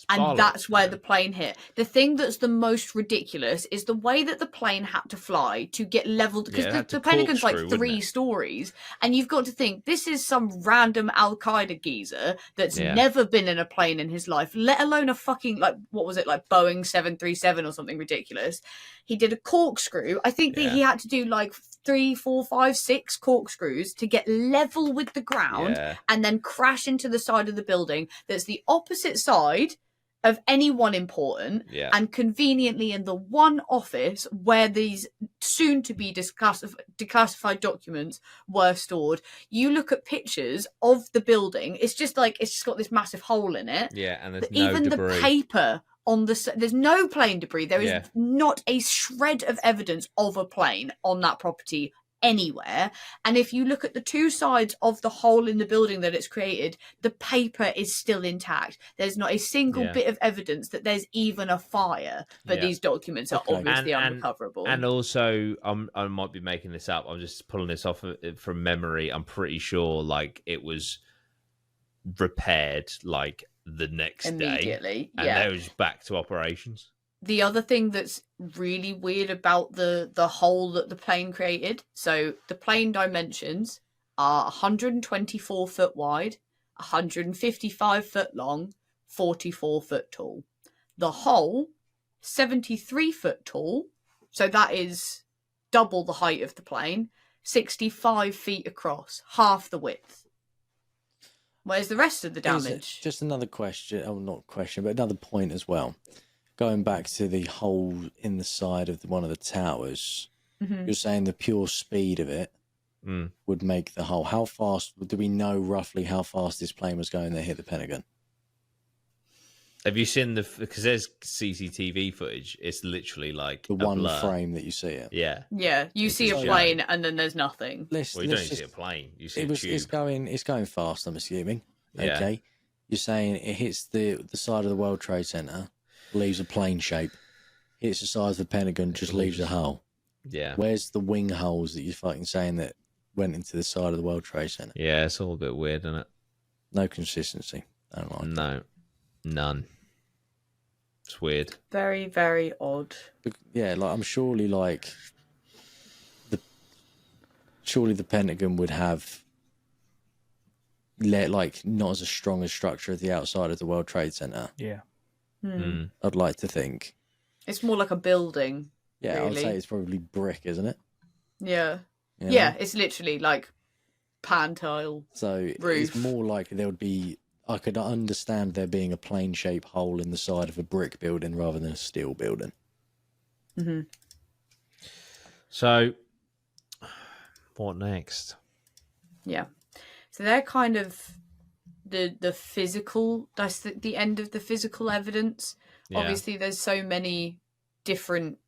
And that's where the plane hit. The thing that's the most ridiculous is the way that the plane had to fly to get leveled, because the Pentagon's like 3 stories, and you've got to think this is some random Al Qaeda geezer that's never been in a plane in his life, let alone a fucking like Boeing 737 or something ridiculous. He did a corkscrew. I think that he had to do like 3, 4, 5, 6 corkscrews to get level with the ground and then crash into the side of the building that's the opposite side of anyone important, and conveniently in the one office where these soon-to-be declassified documents were stored. You look at pictures of the building, it's just got this massive hole in it. Yeah, and there's even debris. the paper on there's no plane debris. There is not a shred of evidence of a plane on that property anywhere. And if you look at the 2 sides of the hole in the building that it's created, the paper is still intact. There's not a single bit of evidence that there's even a fire, but these documents are obviously unrecoverable. And also, I might be making this up. I'm just pulling this off from memory. I'm pretty sure it was repaired the next immediately, day. And they was back to operations. The other thing that's really weird about the hole that the plane created, so the plane dimensions are 124 foot wide, 155 foot long, 44 foot tall. The hole, 73 foot tall, so that is double the height of the plane, 65 feet across, half the width. Where's the rest of the damage? Just another question, not question, but another point as well. Going back to the hole in the side of one of the towers, you're saying the pure speed of it would make the hole. How fast do we know roughly how fast this plane was going that hit the Pentagon? Have you seen because there's CCTV footage? It's literally like The a one blur. frame that you see it. Yeah. Yeah, you see a plane and then there's nothing. Well, you don't even see a plane. You see a tube. It's going fast, I'm assuming. Yeah. Okay. You're saying it hits the side of the World Trade Center, leaves a plane shape. Hits the side of the Pentagon, just leaves a hole. Yeah. Where's the wing holes that you're fucking saying that went into the side of the World Trade Center? Yeah, it's all a bit weird, isn't it? No consistency. I don't like No. None. It's weird. Very, very odd. Yeah, like I'm surely surely the Pentagon would have like not as a strong a structure as the outside of the World Trade Center. Yeah. I'd like to think. It's more like a building. Yeah, really. I'd say it's probably brick, isn't it? Yeah. You know? Yeah, it's literally like pan tile. So roof. it's more like there would be. I could understand there being a plane-shaped hole in the side of a brick building rather than a steel building. Mm-hmm. So, what next? Yeah. So they're kind of the physical. That's the end of the physical evidence. Yeah. Obviously, there's so many different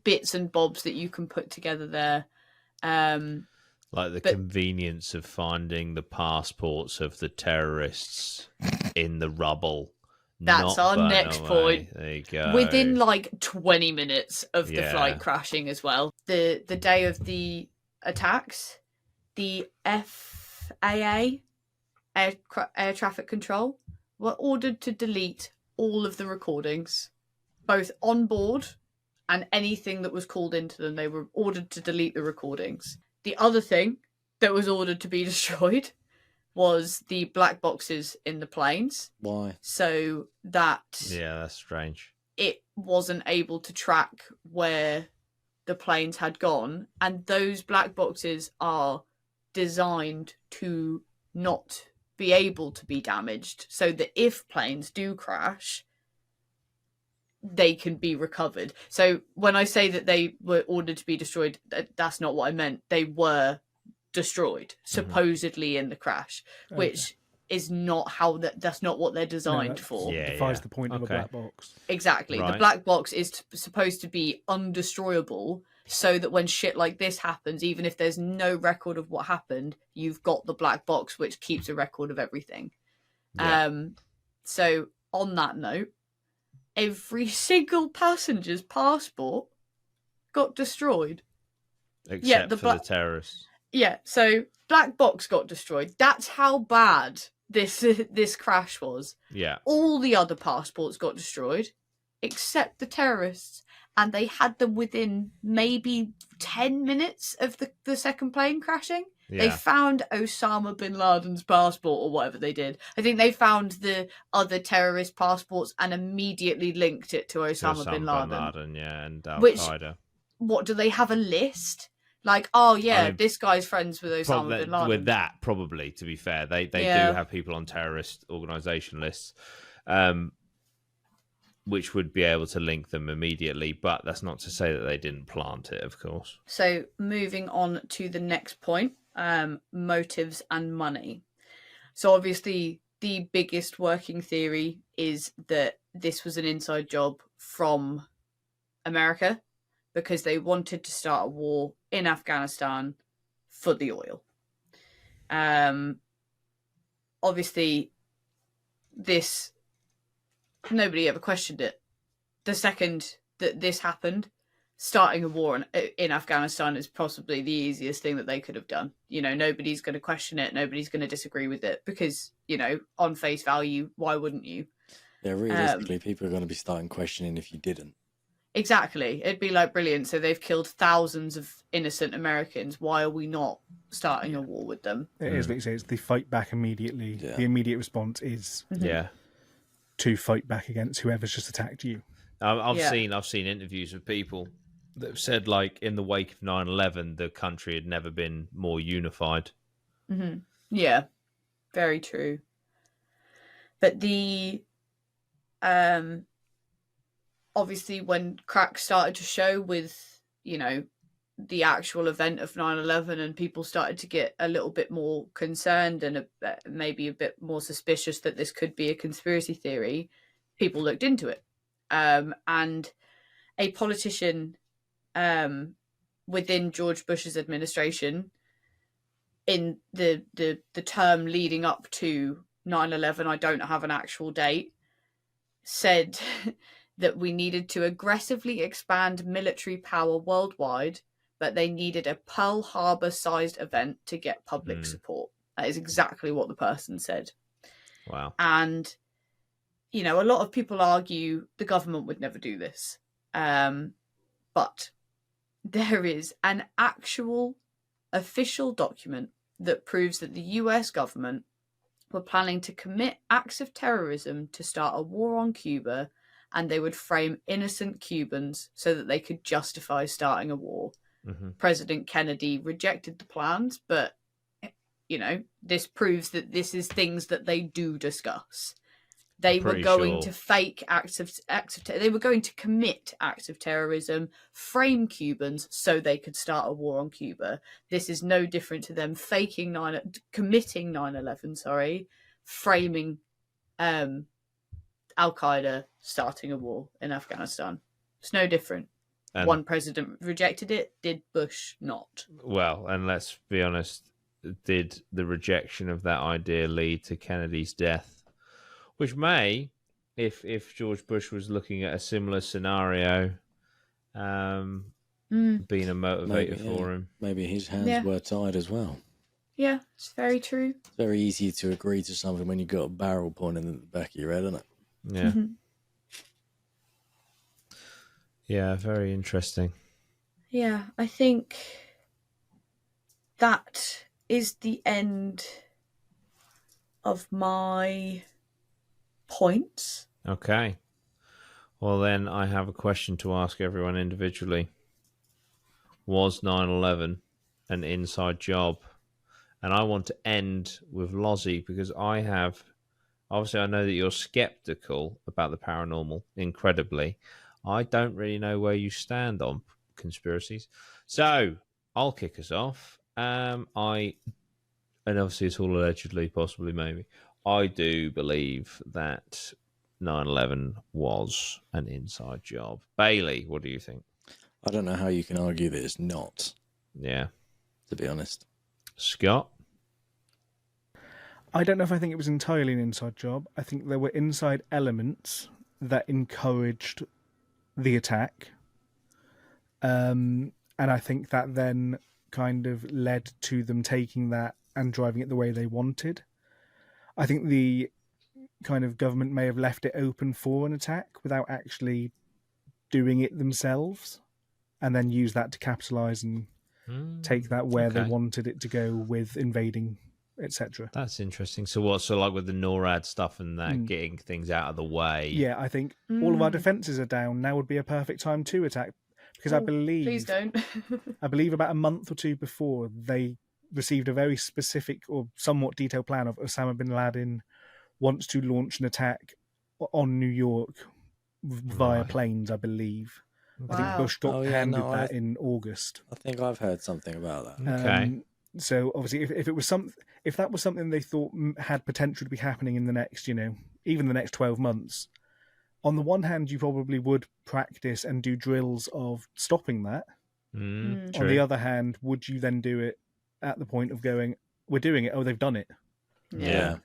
bits and bobs that you can put together there. Like the convenience of finding the passports of the terrorists in the rubble. That's our next point. There you go. Within like 20 minutes of the flight crashing as well. The day of the attacks, the FAA, Air Traffic Control, were ordered to delete all of the recordings, both on board and anything that was called into them. They were ordered to delete the recordings. The other thing that was ordered to be destroyed was the black boxes in the planes. Why? So that... Yeah, that's strange. It wasn't able to track where the planes had gone. And those black boxes are designed to not be able to be damaged. So that if planes do crash, they can be recovered. So when I say that they were ordered to be destroyed, that's not what I meant. They were destroyed, supposedly in the crash, which is not how that's not what they're designed for. Yeah, defies the point of a black box. Exactly. Right. The black box is supposed to be undestroyable so that when shit like this happens, even if there's no record of what happened, you've got the black box which keeps a record of everything. Yeah. So on that note, every single passenger's passport got destroyed. Except for the terrorists. Yeah, so black box got destroyed. That's how bad this crash was. Yeah. All the other passports got destroyed, except the terrorists. And they had them within maybe 10 minutes of the second plane crashing. Yeah. They found Osama bin Laden's passport or whatever they did. I think they found the other terrorist passports and immediately linked it to Osama bin Laden. Yeah, and Al-Qaeda. What, do they have a list? Like, oh yeah, this guy's friends with Osama bin Laden. With that, probably, to be fair. They do have people on terrorist organisation lists, which would be able to link them immediately, but that's not to say that they didn't plant it, of course. So moving on to the next point, motives and money. So obviously the biggest working theory is that this was an inside job from America because they wanted to start a war in Afghanistan for the oil. Obviously this, nobody ever questioned it. The second that this happened, starting a war in Afghanistan is possibly the easiest thing that they could have done. You know, nobody's going to question it. Nobody's going to disagree with it because, you know, on face value, why wouldn't you? Yeah, realistically, people are going to be starting questioning if you didn't. Exactly. It'd be like, brilliant. So they've killed thousands of innocent Americans. Why are we not starting a war with them? It is what you say. It's the fight back immediately. Yeah. The immediate response is to fight back against whoever's just attacked you. I've seen interviews with people that have said, like, in the wake of 9/11, the country had never been more unified. Mm-hmm. Yeah, very true. But obviously when cracks started to show with, you know, the actual event of 9/11 and people started to get a little bit more concerned and maybe a bit more suspicious that this could be a conspiracy theory, people looked into it. And a politician within George Bush's administration, in the term leading up to 9/11, I don't have an actual date, said that we needed to aggressively expand military power worldwide, but they needed a Pearl Harbor sized event to get public support. That is exactly what the person said. Wow. And, you know, a lot of people argue the government would never do this. But there is an actual official document that proves that the US government were planning to commit acts of terrorism to start a war on Cuba, and they would frame innocent Cubans so that they could justify starting a war. Mm-hmm. President Kennedy rejected the plans, but, you know, this proves that this is things that they do discuss. They were going to fake acts of they were going to commit acts of terrorism, frame Cubans so they could start a war on Cuba. This is no different to them committing 9/11, framing Al-Qaeda starting a war in Afghanistan. It's no different. And one president rejected it, did Bush not? Well, and let's be honest, did the rejection of that idea lead to Kennedy's death? Which may, if George Bush was looking at a similar scenario, been a motivator for him. Maybe his hands were tied as well. Yeah, it's very true. It's very easy to agree to something when you've got a barrel pointing at the back of your head, isn't it? Yeah. Mm-hmm. Yeah, very interesting. Yeah, I think that is the end of my points. Okay. Well, then I have a question to ask everyone individually. Was 9/11 an inside job? And I want to end with Lozzie because obviously I know that you're skeptical about the paranormal, incredibly. I don't really know where you stand on conspiracies. So I'll kick us off. And obviously it's all allegedly, possibly, maybe. I do believe that 9/11 was an inside job. Bailey, what do you think? I don't know how you can argue that it's not. Yeah. To be honest. Scott? I don't know if I think it was entirely an inside job. I think there were inside elements that encouraged the attack. And I think that then kind of led to them taking that and driving it the way they wanted. I think the kind of government may have left it open for an attack without actually doing it themselves, and then use that to capitalize and take that where they wanted it to go with invading, etc. That's interesting. So like with the NORAD stuff and that, getting things out of the way. Yeah, I think all of our defenses are down. Now would be a perfect time to attack, because I believe, please don't. I believe about a month or two before, they received a very specific or somewhat detailed plan of Osama bin Laden wants to launch an attack on New York via planes, I believe. Wow. I think Bush got handed that in August. I think I've heard something about that. Okay. So obviously, if that was something they thought had potential to be happening in the next, even the next 12 months, on the one hand, you probably would practice and do drills of stopping that. On the other hand, would you then do it at the point of going, we're doing it, oh, they've done it? Yeah.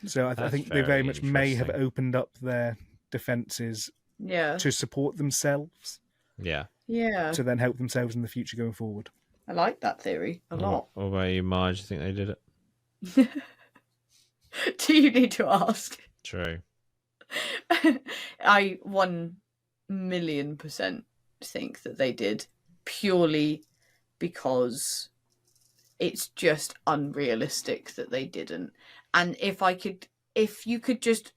So I think they very much may have opened up their defences to support themselves. Yeah. Yeah. To then help themselves in the future going forward. I like that theory a lot. What about you, Marge? Do you think they did it? Do you need to ask? True. I 1,000,000% think that they did, purely because it's just unrealistic that they didn't. And if you could just,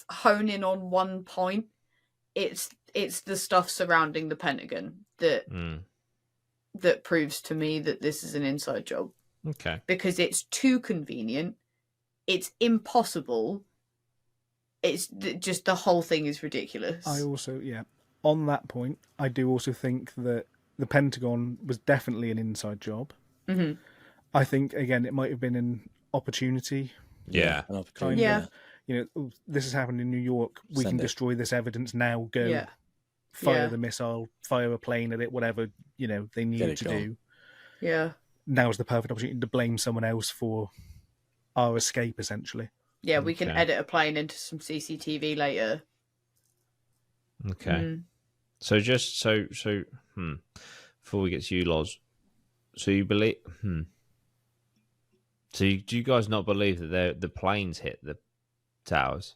hone in on one point, it's the stuff surrounding the Pentagon that proves to me that this is an inside job. Okay. Because it's too convenient. It's impossible. It's just the whole thing is ridiculous. I also, on that point, I do also think that the Pentagon was definitely an inside job. Mm-hmm. I think, again, it might have been an opportunity. Yeah. An opportunity. Yeah. You know, this has happened in New York. We can destroy this evidence now. Go fire the missile, fire a plane at it, whatever, you know, they need to do. Yeah. Now is the perfect opportunity to blame someone else for our escape, essentially. Yeah, we can edit a plane into some CCTV later. Okay. So just before we get to you, Loz, so you believe So do you guys not believe that the planes hit the towers?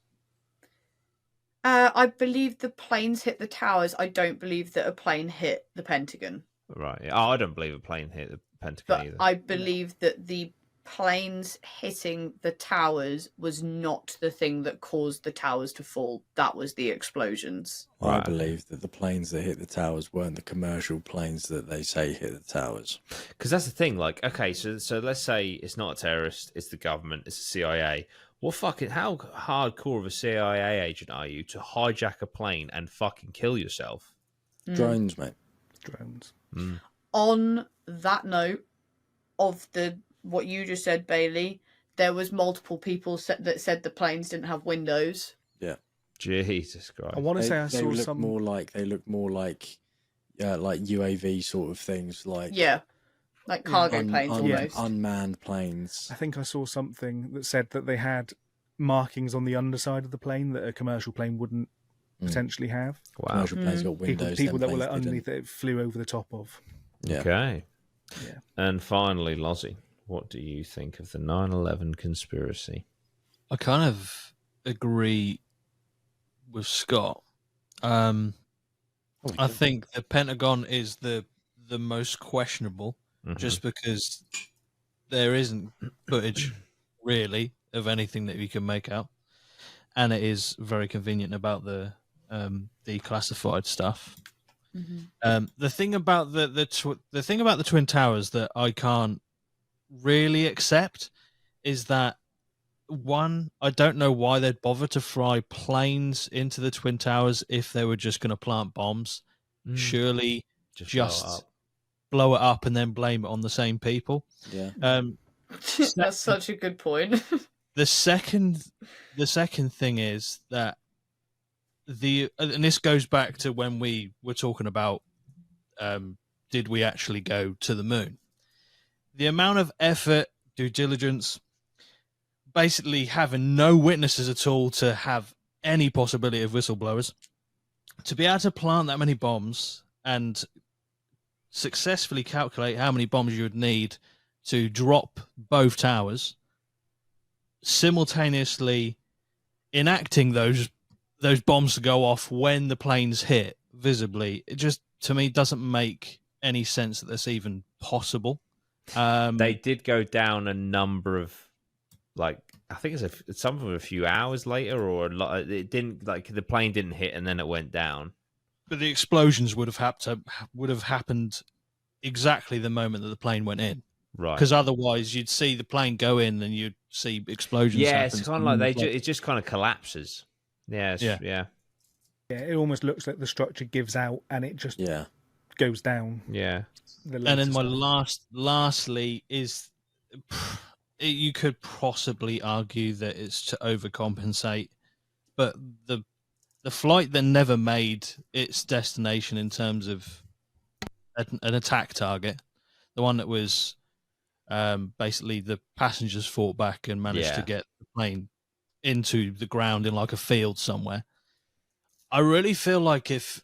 I believe the planes hit the towers. I don't believe that a plane hit the Pentagon. Right. Oh, I don't believe a plane hit the Pentagon But either. I believe that the planes hitting the towers was not the thing that caused the towers to fall. That was the explosions. I believe that the planes that hit the towers weren't the commercial planes that they say hit the towers. Because that's the thing. Like, okay, so let's say it's not a terrorist, it's the government, it's the CIA. How hardcore of a CIA agent are you to hijack a plane and fucking kill yourself? Drones, mate. Drones. On that note of what you just said, Bailey, there was multiple people that said the planes didn't have windows. Yeah. Jesus Christ. I want to say I saw some they look more like UAV sort of things, like cargo planes almost. Unmanned planes. I think I saw something that said that they had markings on the underside of the plane that a commercial plane wouldn't potentially have. Wow. Commercial planes got windows. People that were underneath it flew over the top of. Yeah. Okay. Yeah. And finally, Lozzie, what do you think of the 9/11 conspiracy? I kind of agree with Scott. I think the Pentagon is the most questionable, just because there isn't footage really of anything that we can make out, and it is very convenient about the declassified stuff. The thing about the thing about the Twin Towers that I can't really accept is that, one, I don't know why they'd bother to fly planes into the Twin Towers if they were just going to plant bombs. Surely just blow it up and then blame it on the same people. Yeah. That's such a good point. The second thing is that and this goes back to when we were talking about did we actually go to the moon? The amount of effort, due diligence, basically having no witnesses at all to have any possibility of whistleblowers, to be able to plant that many bombs and successfully calculate how many bombs you would need to drop both towers, simultaneously enacting those bombs to go off when the planes hit visibly, it just, to me, doesn't make any sense that that's even possible. They did go down a number of, like, I think it's some of them a few hours later, or it didn't, like, the plane didn't hit and then it went down. But the explosions would have happened exactly the moment that the plane went in. Right. Because otherwise you'd see the plane go in and you'd see explosions happen. It's kind of like it just kind of collapses. Yeah. Yeah, it almost looks like the structure gives out and it just goes down. Yeah. And then my lastly is, you could possibly argue that it's to overcompensate, but the flight that never made its destination in terms of an attack target, the one that was basically the passengers fought back and managed to get the plane into the ground in like a field somewhere. I really feel like if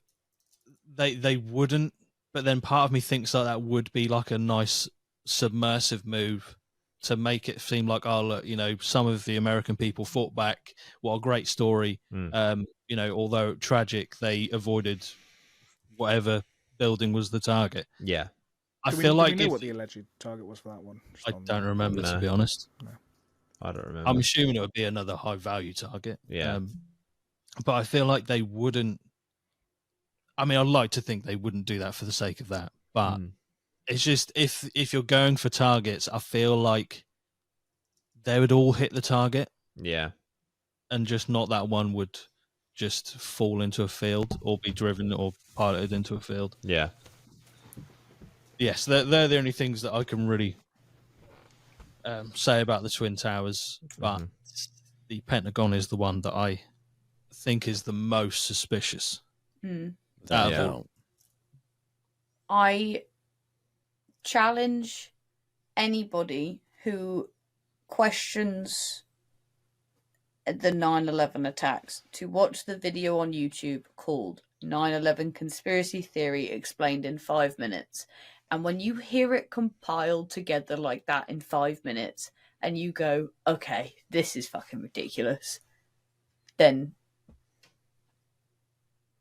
they wouldn't, but then part of me thinks that would be like a nice submersive move to make it seem like, oh, look, some of the American people fought back. What a great story. Although tragic, they avoided whatever building was the target. Yeah. Do we know what the alleged target was for that one? I don't remember, to be honest. No. I don't remember. I'm assuming it would be another high value target. Yeah. But I feel like they wouldn't. I mean, I'd like to think they wouldn't do that for the sake of that. But it's just, if you're going for targets, I feel like they would all hit the target. Yeah. And just not that one would just fall into a field or be driven or piloted into a field. Yeah. Yes, they're the only things that I can really say about the Twin Towers. But the Pentagon is the one that I think is the most suspicious. Out of all. I challenge anybody who questions the 9/11 attacks to watch the video on YouTube called 9/11 Conspiracy Theory Explained in 5 Minutes. And when you hear it compiled together like that in 5 minutes and you go, okay, this is fucking ridiculous, then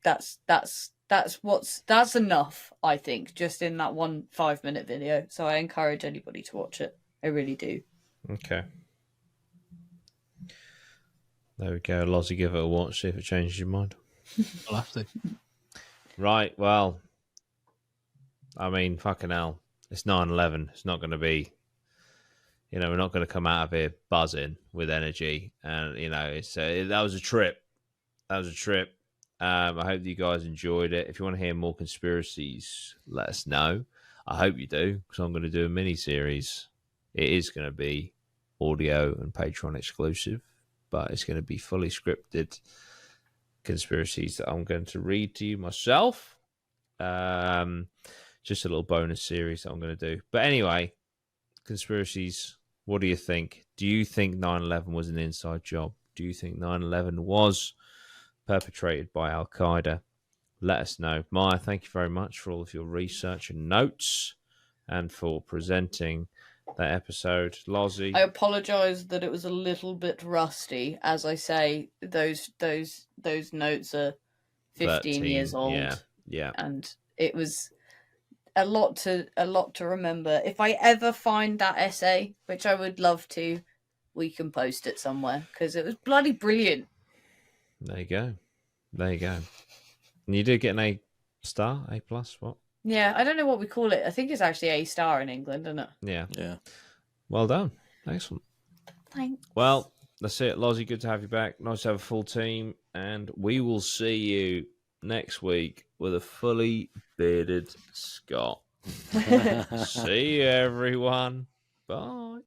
that's enough, I think, just in that 1 5-minute video. So I encourage anybody to watch it. I really do. Okay. There we go. Lozzie, give it a watch, see if it changes your mind. I'll have to. Right, well, I mean, fucking hell. It's 9/11. It's not going to be, we're not going to come out of here buzzing with energy. And, it's that was a trip. That was a trip. I hope you guys enjoyed it. If you want to hear more conspiracies, let us know. I hope you do, because I'm going to do a mini-series. It is going to be audio and Patreon exclusive, but it's going to be fully scripted conspiracies that I'm going to read to you myself. Just a little bonus series that I'm going to do. But anyway, conspiracies, what do you think? Do you think 9/11 was an inside job? Do you think 9/11 was perpetrated by Al-Qaeda? Let us know. Maya, thank you very much for all of your research and notes and for presenting that episode. Lozzie, I apologise that it was a little bit rusty. As I say, those notes are 15 years old. Yeah. And it was a lot to remember. If I ever find that essay, which I would love to, we can post it somewhere, because it was bloody brilliant. There you go. And you did get an A+, what? Yeah, I don't know what we call it. I think it's actually A* in England, isn't it? Yeah. Well done. Excellent. Thanks. Well, that's it. Lozzie, good to have you back. Nice to have a full team. And we will see you next week with a fully bearded Scott. See you, everyone. Bye.